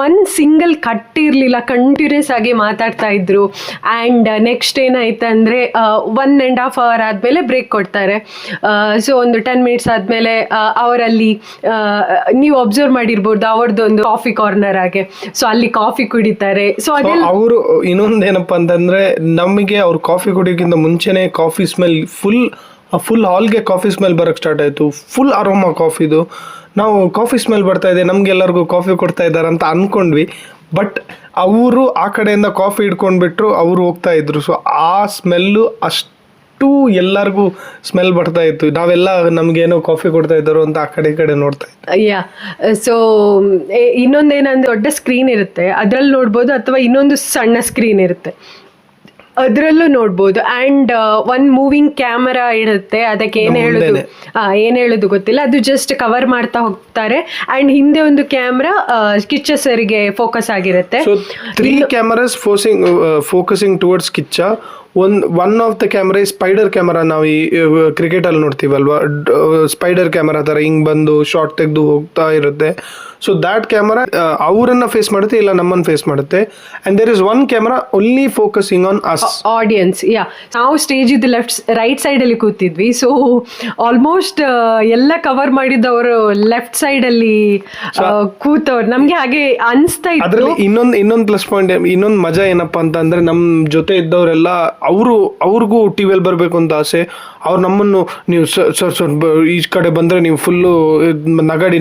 ಒನ್ ಸಿಂಗಲ್ ಕಟ್ ಇರಲಿಲ್ಲ, ಕಂಟಿನ್ಯೂಸ್ ಆಗಿ ಮಾತಾಡ್ತಾ ಇದ್ರು. ಆ್ಯಂಡ್ ನೆಕ್ಸ್ಟ್ ಏನಾಯ್ತು ಅಂದರೆ 1.5 hour ಆದಮೇಲೆ ಬ್ರೇಕ್ ಕೊಡ್ತಾರೆ. ಸೊ ಒಂದು 10 minutes ಆದಮೇಲೆ ಅವರಲ್ಲಿ ನೀವು ಅಬ್ಸರ್ವ್ ಮಾಡಿರ್ಬೋದು ಅವ್ರದ್ದೊಂದು ಕಾಫಿ ಕಾರ್ನರ್ ಆಗಿ, ಸೊ ಅಲ್ಲಿ ಕಾಫಿ ಕುಡಿತಾರೆ. ಸೊ ಅದೆಲ್ಲ ಅವರು ಇನ್ನೊಂದೇನಪ್ಪ ಅಂತಂದ್ರೆ, ನಮಗೆ ಅವ್ರು ಕಾಫಿ ಕುಡಿಯೋಕ್ಕಿಂತ ಮುಂಚೆನೆ ಕಾಫಿ ಸ್ಮೆಲ್ ಫುಲ್ ಹಾಲ್ಗೆ ಕಾಫಿ ಸ್ಮೆಲ್ ಬರೋಕ್ಕೆ ಸ್ಟಾರ್ಟ್ ಆಯಿತು. ಫುಲ್ ಅರೋಮಾ ಕಾಫಿದು. ನಾವು ಕಾಫಿ ಸ್ಮೆಲ್ ಬರ್ತಾ ಇದೆ, ನಮಗೆಲ್ಲರಿಗೂ ಕಾಫಿ ಕೊಡ್ತಾ ಇದ್ದಾರೆ ಅಂತ ಅಂದ್ಕೊಂಡ್ವಿ. ಬಟ್ ಅವರು ಆ ಕಡೆಯಿಂದ ಕಾಫಿ ಹಿಡ್ಕೊಂಡ್ಬಿಟ್ರು, ಅವರು ಹೋಗ್ತಾ ಇದ್ರು. ಸೊ ಆ ಸ್ಮೆಲ್ಲು ಅಷ್ಟು ಎಲ್ಲರಿಗೂ ಸ್ಮೆಲ್ ಬರ್ತಾ ಇತ್ತು. ನಾವೆಲ್ಲ ನಮಗೇನೋ ಕಾಫಿ ಕೊಡ್ತಾ ಇದ್ದಾರೋ ಅಂತ ಆ ಕಡೆ ನೋಡ್ತಾ ಇದ್ವಿ. ಯಾ, ಸೊ ಇನ್ನೊಂದೇನಂದ್ರೆ ದೊಡ್ಡ ಸ್ಕ್ರೀನ್ ಇರುತ್ತೆ, ಅದ್ರಲ್ಲಿ ನೋಡ್ಬೋದು, ಅಥವಾ ಇನ್ನೊಂದು ಸಣ್ಣ ಸ್ಕ್ರೀನ್ ಇರುತ್ತೆ, ಅದರಲ್ಲೂ ನೋಡ್ಬೋದು. ಆ್ಯಂಡ್ ಒಂದು ಮೂವಿಂಗ್ ಕ್ಯಾಮರಾ ಇರುತ್ತೆ, ಅದಕ್ಕೆ ಏನು ಹೇಳೋದು ಗೊತ್ತಿಲ್ಲ, ಅದು ಜಸ್ಟ್ ಕವರ್ ಮಾಡ್ತಾ ಹೋಗ್ತಾರೆ. ಆ್ಯಂಡ್ ಹಿಂದೆ ಒಂದು ಕ್ಯಾಮ್ರಾ ಕಿಚ್ಚ ಸರ್ಗೆ ಫೋಕಸ್ ಆಗಿರುತ್ತೆ. 3 cameras focusing towards Kichcha. One of the camera spider camera. ನಾವು ಈ ಕ್ರಿಕೆಟಲ್ಲಿ ನೋಡ್ತೀವಲ್ವಾ, ಸ್ಪೈಡರ್ ಕ್ಯಾಮರಾ ಥರ ಹಿಂಗೆ ಬಂದು ಶಾರ್ಟ್ ತೆಗೆದು ಹೋಗ್ತಾ ಇರುತ್ತೆ. ಸೊ ದ್ಯಾಟ್ ಕ್ಯಾಮರಾ ಅವರನ್ನ ಫೇಸ್ ಮಾಡುತ್ತೆ, ಇಲ್ಲ ನಮ್ಮನ್ನು ಫೇಸ್ ಮಾಡುತ್ತೆ. And there is one camera only focusing on us audience. ನಾವು ಸ್ಟೇಜ್ ಇದು ರೈಟ್ ಸೈಡಲ್ಲಿ ಕೂತಿದ್ವಿ. ಸೊ ಆಲ್ಮೋಸ್ಟ್ ಎಲ್ಲ ಕವರ್ ಮಾಡಿದವರು ಲೆಫ್ಟ್ ಸೈಡಲ್ಲಿ ಕೂತವ್ರು, ನಮಗೆ ಹಾಗೆ ಅನಿಸ್ತಾ ಇತ್ತು. ಅದರಲ್ಲಿ ಇನ್ನೊಂದು ಪ್ಲಸ್ ಪಾಯಿಂಟ್, ಇನ್ನೊಂದು ಮಜಾ ಏನಪ್ಪ ಅಂತಂದ್ರೆ, ನಮ್ಮ ಜೊತೆ ಇದ್ದವರೆಲ್ಲ ಅವ್ರಿಗೂ ಟಿ ವಿಯಲ್ಲಿ ಬರಬೇಕು ಅಂತ ಆಸೆ. ಅವ್ರು ನಮ್ಮನ್ನು ನೀವು ಸರ್ ಈ ಕಡೆ ಬಂದರೆ ನೀವು ಫುಲ್ಲು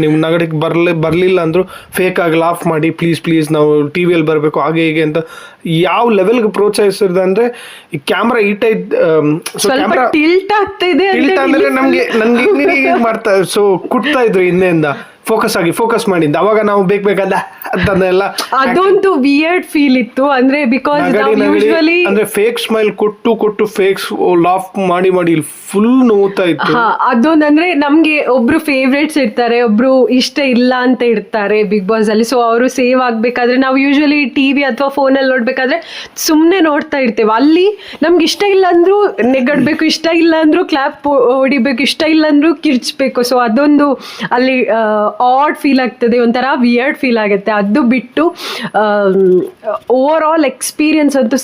ನೀವು ನಗಡಿಗೆ ಬರಲಿಲ್ಲ ಅಂದರು ಫೇಕ್ ಆಗಿ ಲಾಫ್ ಮಾಡಿ ಪ್ಲೀಸ್ ನಾವು ಟಿ ವಿಯಲ್ಲಿ ಬರಬೇಕು ಹಾಗೆ ಹೀಗೆ ಅಂತ ಯಾವ ಲೆವೆಲ್ಗೆ ಪ್ರೋತ್ಸಾಹಿಸಿದ ಅಂದರೆ, ಈ ಕ್ಯಾಮ್ರಾ ಕ್ಯಾಮ್ರಾ ಟಿಲ್ಟ್ ಆಗ್ತಾ ಇದೆ ಅಂದರೆ ನನಗೆ ಮಾಡ್ತಾ, ಸೊ ಕುಟ್ತಾ ಇದ್ರು ಹಿಂದೆಯಿಂದ ಫೋಕಸ್ ಮಾಡಿದ್ದ. ಅವಾಗ ನಾವು ಬೇಕಾದ ಅಂತಂದೆಲ್ಲ ಅದೊಂದು ವಿಯರ್ಡ್ ಫೀಲ್ ಇತ್ತು. ಅಂದ್ರೆ ಬಿಕಾಸ್ ಯೂಶುವಲಿ ಅಂದ್ರೆ ಫೇಕ್ ಸ್ಮೈಲ್ ಕೊಟ್ಟು ಫೇಕ್ ಲಾಫ್ ಮಾಡಿ ಫುಲ್ ನೋವ್ತಾ ಇತ್ತು. ಅದೊಂದು ಅಂದ್ರೆ ನಮ್ಗೆ ಒಬ್ರು ಫೇವ್ರೇಟ್ಸ್ ಇರ್ತಾರೆ, ಒಬ್ರು ಇಷ್ಟ ಇಲ್ಲ ಅಂತ ಇರ್ತಾರೆ ಬಿಗ್ ಬಾಸ್ ಅಲ್ಲಿ. ಸೊ ಅವರು ಸೇವ್ ಆಗ್ಬೇಕಾದ್ರೆ ನಾವು ಯೂಶುವಲಿ ಟಿವಿ ಅಥವಾ ಫೋನಲ್ಲಿ ನೋಡ್ಬೇಕಾದ್ರೆ ಸುಮ್ಮನೆ ನೋಡ್ತಾ ಇರ್ತೇವೆ. ಅಲ್ಲಿ ನಮ್ಗೆ ಇಷ್ಟ ಇಲ್ಲ ಅಂದ್ರೂ ನೆಗಡ್ಬೇಕು, ಇಷ್ಟ ಇಲ್ಲ ಅಂದ್ರೂ ಕ್ಲಾಪ್ ಹೊಡಿಬೇಕು, ಇಷ್ಟ ಇಲ್ಲ ಅಂದ್ರೂ ಕಿರ್ಚ್ಬೇಕು. ಸೊ ಅದೊಂದು ಅಲ್ಲಿ ಆಡ್ ಫೀಲ್ ಆಗ್ತದೆ, ಒಂಥರ ವಿಯರ್ಡ್ ಫೀಲ್ ಆಗುತ್ತೆ. ಅದು ಬಿಟ್ಟು ಓವರ್ ಆಲ್ ಎಕ್ಸ್ಪೀರಿಯನ್ಸ್ ಅಂತೂ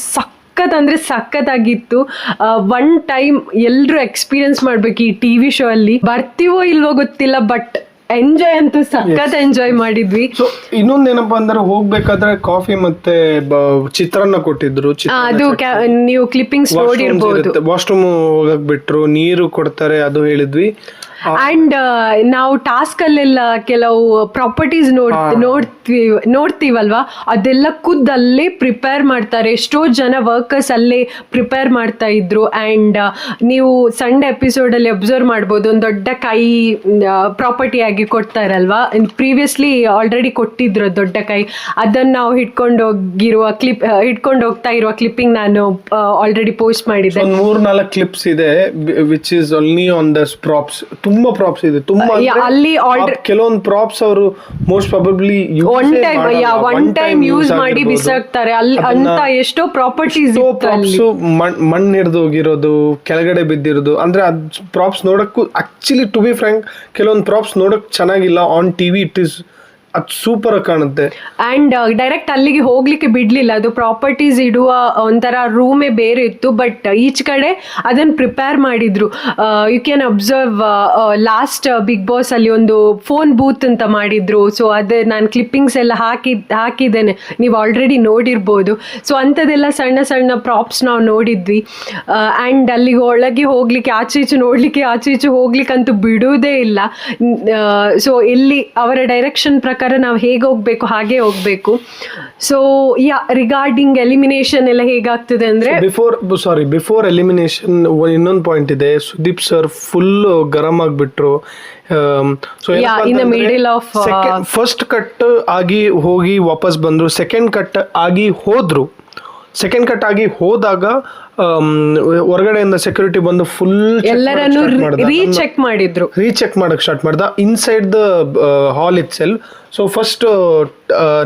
ಸಖತ್ತಾಗಿತ್ತು. ಒನ್ ಟೈಮ್ ಎಲ್ಲರೂ ಎಕ್ಸ್ಪೀರಿಯನ್ಸ್ ಮಾಡ್ಬೇಕು ಈ ಟಿ ವಿ ಶೋ ಅಲ್ಲಿ. ಬರ್ತೀವೋ ಇಲ್ವೋ ಗೊತ್ತಿಲ್ಲ, ಬಟ್ ಎಂಜಾಯ್ ಅಂತೂ ಸಖತ್ ಎಂಜಾಯ್ ಮಾಡಿದ್ವಿ. ಸೊ ಇನ್ನೊಂದೇನಪ್ಪ ಅಂದ್ರೆ ಹೋಗ್ಬೇಕಾದ್ರೆ ಕಾಫಿ ಮತ್ತೆ ಚಿತ್ರಾನ್ನ ಕೊಟ್ಟಿದ್ರು. ಅದು ನೀವು ಕ್ಲಿಪ್ಪಿಂಗ್ಸ್ ನೋಡಿರ್ಬೋದು. ವಾಶ್ರೂಮ್ ಹೋಗಕ್ ಬಿಟ್ರು, ನೀರು ಕೊಡ್ತಾರೆ ಅದು ಹೇಳಿದ್ವಿ. ಅಂಡ್ ನಾವು ಟಾಸ್ಕ್ ಅಲ್ಲೆಲ್ಲ ಕೆಲವು ಪ್ರಾಪರ್ಟೀಸ್ ನೋಡ್ತೀವಲ್ವಾ, ಅದೆಲ್ಲ ಖುದ್ದಲ್ಲೇ ಪ್ರಿಪೇರ್ ಮಾಡ್ತಾರೆ. ಎಷ್ಟೋ ಜನ ವರ್ಕರ್ಸ್ ಅಲ್ಲೇ ಪ್ರಿಪೇರ್ ಮಾಡ್ತಾ ಇದ್ರು. ಅಂಡ್ ನೀವು ಸಂಡೇ ಎಪಿಸೋಡ್ ಅಲ್ಲಿ ಅಬ್ಸರ್ವ್ ಮಾಡ್ಬೋದು, ಒಂದು ದೊಡ್ಡ ಕೈ ಪ್ರಾಪರ್ಟಿ ಆಗಿ ಕೊಡ್ತಾರಲ್ವಾ. ಪ್ರೀವಿಯಸ್ಲಿ ಆಲ್ರೆಡಿ ಕೊಟ್ಟಿದ್ರು ದೊಡ್ಡ ಕೈ, ಅದನ್ನ ನಾವು ಹಿಡ್ಕೊಂಡು ಹೋಗ್ತಾ ಇರುವ ಕ್ಲಿಪ್ಪಿಂಗ್ ನಾನು ಆಲ್ರೆಡಿ ಪೋಸ್ಟ್ ಮಾಡಿದ್ದೆ. 3-4 ಕ್ಲಿಪ್ಸ್ ಇದೆ which is only on the props. ತುಂಬಾ ಪ್ರಾಪ್ಸ್ ಇದೆ, ತುಂಬಾ ಅಲ್ಲಿ ಕೆಲವೊಂದು ಪ್ರಾಪ್ಸ್ ಅವರು most probably one time use ಮಾಡಿ ಬಿಸಾಕ್ತಾರೆ ಅಲ್ಲಿ ಅಂತ. ಎಷ್ಟೋ ಪ್ರಾಪರ್ಟೀಸ್ ಮಣ್ಣು ಹಿಡಿದು ಹೋಗಿರೋದು, ಕೆಳಗಡೆ ಬಿದ್ದಿರೋದು. ಅಂದ್ರೆ ಪ್ರಾಪ್ಸ್ ನೋಡಕ್ಕೂ ಆಕ್ಚುಲಿ ಟು ಬಿ ಫ್ರಾಂಕ್ ಕೆಲವೊಂದು ಪ್ರಾಪ್ಸ್ ನೋಡಕ್ ಚೆನ್ನಾಗಿಲ್ಲ. ಆನ್ ಟಿವಿ ಇಟ್ ಇಸ್ ಅದು ಸೂಪರ್ ಕಾಣುತ್ತೆ. ಅಂಡ್ ಡೈರೆಕ್ಟ್ ಅಲ್ಲಿಗೆ ಹೋಗ್ಲಿಕ್ಕೆ ಬಿಡ್ಲಿಲ್ಲ, ಅದು ಪ್ರಾಪರ್ಟೀಸ್ ಇಡುವ ಒಂಥರ ರೂಮೇ ಬೇರೆ ಇತ್ತು. ಬಟ್ ಈಚ್ ಕಡೆ ಅದನ್ನ ಪ್ರಿಪೇರ್ ಮಾಡಿದ್ರು. You can observe last Bigg Boss ಅಲ್ಲಿ ಒಂದು ಫೋನ್ ಬೂತ್ ಅಂತ ಮಾಡಿದ್ರು. ಸೊ ಅದೇ ನಾನು ಕ್ಲಿಪ್ಪಿಂಗ್ಸ್ ಎಲ್ಲ ಹಾಕಿದ್ದೇನೆ, ನೀವು ಆಲ್ರೆಡಿ ನೋಡಿರ್ಬೋದು. ಸೊ ಅಂಥದ್ದೆಲ್ಲ ಸಣ್ಣ ಸಣ್ಣ ಪ್ರಾಪ್ಸ್ ನಾವು ನೋಡಿದ್ವಿ. ಅಂಡ್ ಅಲ್ಲಿಗೆ ಒಳಗೆ ಹೋಗ್ಲಿಕ್ಕೆ ಆಚೆ ಈಚೆ ಹೋಗ್ಲಿಕ್ಕೆ ಅಂತೂ ಬಿಡುವುದೇ ಇಲ್ಲ. ಸೊ ಇಲ್ಲಿ ಅವರ ಡೈರೆಕ್ಷನ್ ಪ್ರಕಾರ ನಾವು ಹೇಗೆ ಹೋಗ್ಬೇಕು ಹಾಗೆ ಹೋಗ್ಬೇಕು. ಸೊ ರಿಗಾರ್ಡಿಂಗ್ ಎಲಿಮಿನೇಷನ್ ಎಲ್ಲ ಹೇಗಾಗ್ತದೆ ಅಂದ್ರೆ, ಬಿಫೋರ್ ಎಲಿಮಿನೇಷನ್ ಇನ್ನೊಂದು ಪಾಯಿಂಟ್ ಇದೆ. ಸುದೀಪ್ ಸರ್ ಫುಲ್ ಗರಂ ಆಗ್ಬಿಟ್ರು. ಫಸ್ಟ್ ಕಟ್ ಆಗಿ ಹೋಗಿ ವಾಪಸ್ ಬಂದ್ರು, ಸೆಕೆಂಡ್ ಕಟ್ ಆಗಿ ಹೋದ್ರು. ಸೆಕೆಂಡ್ ಕಟ್ ಆಗಿ ಹೋದಾಗ ಹೊರಗಡೆಯಿಂದ ಸೆಕ್ಯೂರಿಟಿ ಬಂದು ಫುಲ್ ಎಲ್ಲರನ್ನು ರೀಚೆಕ್ ಮಾಡಕ್ ಸ್ಟಾರ್ಟ್ ಮಾಡ್ದ inside the hall it self. So first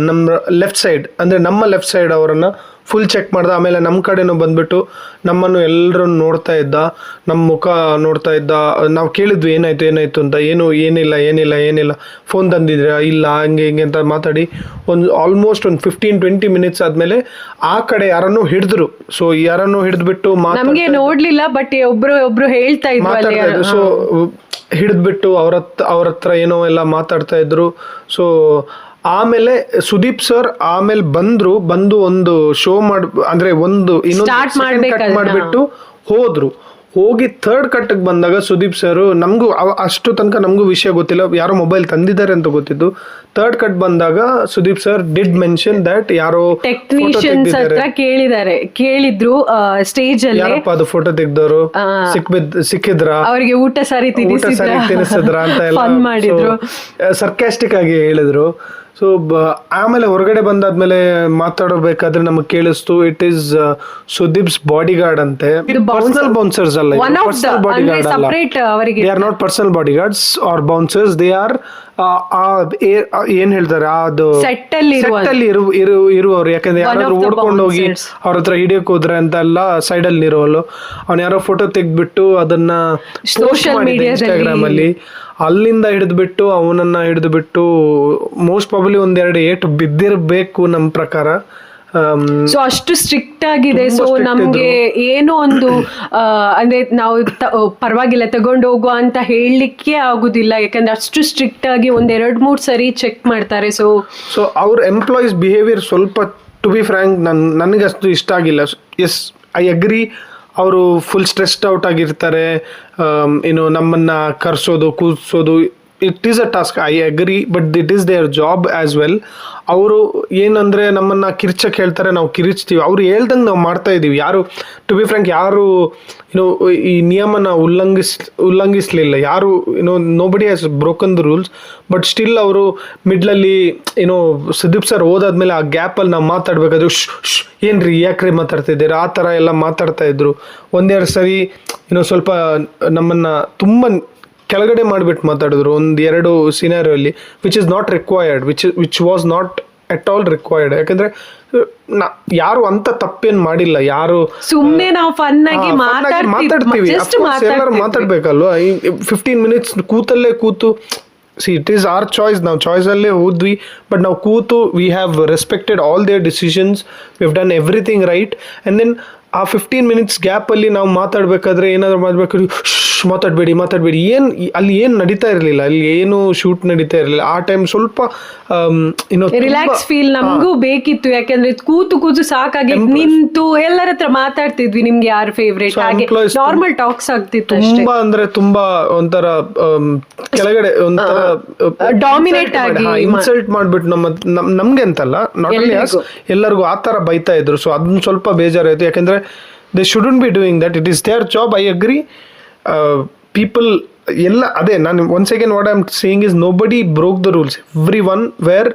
ನಮ್ಮ ಲೆಫ್ಟ್ ಸೈಡ್ ಅಂದ್ರೆ ನಮ್ಮ ಲೆಫ್ಟ್ ಸೈಡ್ ಅವರನ್ನ ಫುಲ್ ಚೆಕ್ ಮಾಡ್ದ. ಆಮೇಲೆ ನಮ್ಮ ಕಡೆನೂ ಬಂದ್ಬಿಟ್ಟು ನಮ್ಮನ್ನು ಎಲ್ಲರೂ ನೋಡ್ತಾ ಇದ್ದ, ನಮ್ಮ ಮುಖ ನೋಡ್ತಾ ಇದ್ದ. ನಾವು ಕೇಳಿದ್ವಿ ಏನಾಯ್ತು ಅಂತ. ಏನಿಲ್ಲ ಫೋನ್ ತಂದಿದ್ರಾ, ಇಲ್ಲ ಹಂಗೆ ಹಿಂಗೆ ಅಂತ ಮಾತಾಡಿ ಆಲ್ಮೋಸ್ಟ್ ಒಂದು 15-20 ಮಿನಿಟ್ಸ್ ಆದ್ಮೇಲೆ ಆ ಕಡೆ ಯಾರನ್ನು ಹಿಡಿದ್ರು. ಸೊ ಯಾರನ್ನು ಹಿಡಿದ್ಬಿಟ್ಟು ನಮ್ಗೆ ನೋಡ್ಲಿಲ್ಲ, ಬಟ್ ಒಬ್ರು ಹೇಳ್ತಾ ಇದ್ರು. ಸೊ ಹಿಡಿದ್ಬಿಟ್ಟು ಅವ್ರ ಹತ್ರ ಏನೋ ಎಲ್ಲ ಮಾತಾಡ್ತಾ ಇದ್ರು. ಸೊ ಆಮೇಲೆ ಸುದೀಪ್ ಸರ್ ಆಮೇಲೆ ಬಂದು ಒಂದು ಶೋ ಅಂದ್ರೆ ಒಂದು ಇನ್ನೊಂದು ಕಟ್ ಮಾಡ್ಬಿಟ್ಟು ಹೋಗಿ ಥರ್ಡ್ ಕಟ್ಗೆ ಬಂದಾಗ ಸುದೀಪ್ ಸರ್ ನಮಗೂ ಅಷ್ಟು ತನಕ ನಮಗೂ ವಿಷಯ ಗೊತ್ತಿಲ್ಲ, ಯಾರೋ ಮೊಬೈಲ್ ತಂದಿದ್ದಾರೆ ಅಂತ ಗೊತ್ತಿದ್ದು. ಥರ್ಡ್ ಕಟ್ ಬಂದಾಗ Sudeep sir did mention that ಯಾರೋ ಟೆಕ್ನಿಷಿಯನ್ಸ್ ಹತ್ರ ಕೇಳಿದ್ರು ಸ್ಟೇಜ್ ಅಲ್ಲಿ, ಯಾರಪ್ಪ ಅದು ಫೋಟೋ ತೆಗ್ದವರು, ಸಿಕ್ಕಿದ್ರ ಅವರಿಗೆ ಊಟ ಸಾರಿ ತಿನ್ನಿಸಿದ್ರ ಅಂತ ಎಲ್ಲ ಮಾಡಿದ್ರು, ಸರ್ಕಾಸ್ಟಿಕ್ ಆಗಿ ಹೇಳಿದ್ರು. ಸೊ ಆಮೇಲೆ ಹೊರಗಡೆ ಬಂದಾದ್ಮೇಲೆ ಮಾತಾಡಬೇಕಾದ್ರೆ ನಮಗೆ ಕೇಳಿಸ್ತು it is Sudeep's body guard ಅಂತೆ. ಪರ್ಸನಲ್ ಬೌನ್ಸರ್ಸ್ ಅಲ್ಲ, ಪರ್ಸನಲ್ ಬಾಡಿ ಗಾರ್ಡ್ ಅಲ್ಲ, they are not personal body guards are bouncers. They are ಏನ್ ಹೇಳ್ತಾರೆ ಅದು ಸೆಟ್ ಅಲ್ಲಿ ಇರುವವರು. ಯಾಕಂದ್ರೆ ಯಾರಾದ್ರೂ ಓಡ್ಕೊಂಡು ಹೋಗಿ ಅವ್ರ ಹತ್ರ ಹಿಡಿಯಕ್ ಹೋದ್ರೆ ಅಂತ ಎಲ್ಲ ಸೈಡ್ ಅಲ್ಲಿ ಇರೋವಲ್ಲ, ಅವ್ನ ಯಾರೋ ಫೋಟೋ ತೆಗ್ದ್ಬಿಟ್ಟು ಅದನ್ನ ಸೋಷಿಯಲ್ ಮೀಡಿಯಾ ಇನ್ಸ್ಟಾಗ್ರಾಮ್ ಅಲ್ಲಿ ಅಲ್ಲಿಂದ ಹಿಡಿದ್ಬಿಟ್ಟು ಅವನನ್ನ ಹಿಡಿದ್ಬಿಟ್ಟು ಮೋಸ್ಟ್ ಪ್ರಾಬಬ್ಲಿ 1-2 ಏಟು ಬಿದ್ದಿರಬೇಕು ನಮ್ಮ ಪ್ರಕಾರ. ಸೊ ಅಷ್ಟು ಸ್ಟ್ರಿಕ್ಟ್ ಆಗಿದೆ. ಸೊ ನಮ್ಗೆ ಏನೋ ಒಂದು ಅಂದ್ರೆ ನಾವು ಪರವಾಗಿಲ್ಲ ತಗೊಂಡು ಹೋಗುವ ಅಂತ ಹೇಳಲಿಕ್ಕೆ ಆಗುದಿಲ್ಲ, ಯಾಕಂದ್ರೆ ಅಷ್ಟು ಸ್ಟ್ರಿಕ್ಟ್ ಆಗಿ 1-2-3 ಸರಿ ಚೆಕ್ ಮಾಡ್ತಾರೆ. ಸೊ ಅವ್ರ ಎಂಪ್ಲಾಯೀಸ್ ಬಿಹೇವಿಯರ್ ಸ್ವಲ್ಪ ಟು ಬಿ ಫ್ರ್ಯಾಂಕ್ ನನಗೆ ಅಷ್ಟು ಇಷ್ಟ ಆಗಿಲ್ಲ. ಎಸ್, ಐ ಅಗ್ರಿ, ಅವರು ಫುಲ್ ಸ್ಟ್ರೆಸ್ಡ್ ಔಟ್ ಆಗಿರ್ತಾರೆ. ನಮ್ಮನ್ನ ಕರ್ಸೋದು ಕೂರಿಸೋದು it is a task, I agree, but it is their job as well. ಅವರು ಏನಂದರೆ ನಮ್ಮನ್ನು ಕಿರ್ಚಕ್ಕೆ ಹೇಳ್ತಾರೆ, ನಾವು ಕಿರಿಚ್ತೀವಿ. ಅವ್ರು ಹೇಳ್ದಂಗೆ ನಾವು ಮಾಡ್ತಾ ಇದ್ದೀವಿ. ಯಾರು ಟು ಬಿ ಫ್ರ್ಯಾಂಕ್ ಯಾರು ಈ ನಿಯಮನ ಉಲ್ಲಂಘಿಸಲಿಲ್ಲ. ಯಾರು nobody has broken the rules. But still ಅವರು ಮಿಡ್ಲಲ್ಲಿ ಸುದೀಪ್ ಸರ್ ಹೋದಾದ್ಮೇಲೆ ಆ ಗ್ಯಾಪಲ್ಲಿ ನಾವು ಮಾತಾಡ್ಬೇಕಾದ್ರೆ ಏನ್ರಿ ಯಾಕ್ರಿ ಮಾತಾಡ್ತಿದ್ದೀರಾ ಆ ಥರ ಎಲ್ಲ ಮಾತಾಡ್ತಾ ಇದ್ರು. 1-2 ಸರಿ ಸ್ವಲ್ಪ ನಮ್ಮನ್ನು ತುಂಬ ಕೆಳಗಡೆ ಮಾಡಿಬಿಟ್ಟು ಮಾತಾಡಿದ್ರು 1-2 ಸಿನಾರಿಯಲ್ಲಿ, which is not required, which was not at all required. ಯಾಕಂದ್ರೆ ಯಾರು ಅಂತ ತಪ್ಪೇನು ಮಾಡಿಲ್ಲ, ಯಾರು ಸುಮ್ಮನೆ ನಾವು ಫನ್ ಆಗಿ ಮಾತಾಡ್ತೀವಿ, ಎಲ್ಲರೂ ಮಾತಾಡ್ಬೇಕಲ್ವಾ. 15 ಮಿನಿಟ್ಸ್ ಕೂತು ಇಟ್ ಈಸ್ ಆರ್ ಚಾಯ್ಸ್, ನಾವು ಚಾಯ್ಸಲ್ಲೇ ಹೋದ್ವಿ. ಬಟ್ ನಾವು ಕೂತು we have respected all their decisions, we have done everything right. And then ಆ 15 ಮಿನಿಟ್ಸ್ ಗ್ಯಾಪಲ್ಲಿ ನಾವು ಮಾತಾಡಬೇಕಾದ್ರೆ ಏನಾದರೂ ಮಾಡಬೇಕಾದ್ರೆ ಮಾತಾಡಬೇಡಿ ಏನು ಅಲ್ಲಿ ಏನು ನಡೀತಾ ಇರಲಿಲ್ಲ, ಅಲ್ಲಿ ಏನು ಶೂಟ್ ನಡೀತಾ ಇರಲಿಲ್ಲ. ಆ ಟೈಮ್ ಸ್ವಲ್ಪ ರಿಲ್ಯಾಕ್ಸ್ ಫೀಲ್ ನಮಗೂ ಬೇಕಿತ್ತು, ಯಾಕಂದ್ರೆ ಕೂತು ಸಾಕಾಗಿ ನಿಂತು ಎಲ್ಲರ ಹತ್ರ ಮಾತಾಡ್ತಿದ್ವಿ, ನಿಮ್ಗೆ ಯಾರು ಫೇವ್ರೇಟ್ ಹಾಗೆ ನಾರ್ಮಲ್ ಟಾಕ್ಸ್ ಆಗ್ತಿತ್ತು. ತುಂಬಾ ಅಂದ್ರೆ ತುಂಬಾ ಒಂಥರ ಕೆಳಗಡೆ ಒಂಥರ ಡಾಮಿನೇಟ್ ಆಗಿ ಇನ್ಸಲ್ಟ್ ಮಾಡ್ಬಿಟ್ಟು ನಮ್ಗೆ ಅಂತಲ್ಲ, ನಾಟ್ ಓನ್ಲಿ ಅಸ್, ಎಲ್ಲರಿಗೂ ಆ ತರ ಬೈತಾ ಇದ್ರು. ಸೊ ಅದನ್ನ ಸ್ವಲ್ಪ ಬೇಜಾರಾಯ್ತು, ಯಾಕಂದ್ರೆ they shouldn't be doing that, it is their job. I agree. People ಎಲ್ಲ ಅದೇ ನಾನು once again what I am saying is nobody broke the rules. Every one where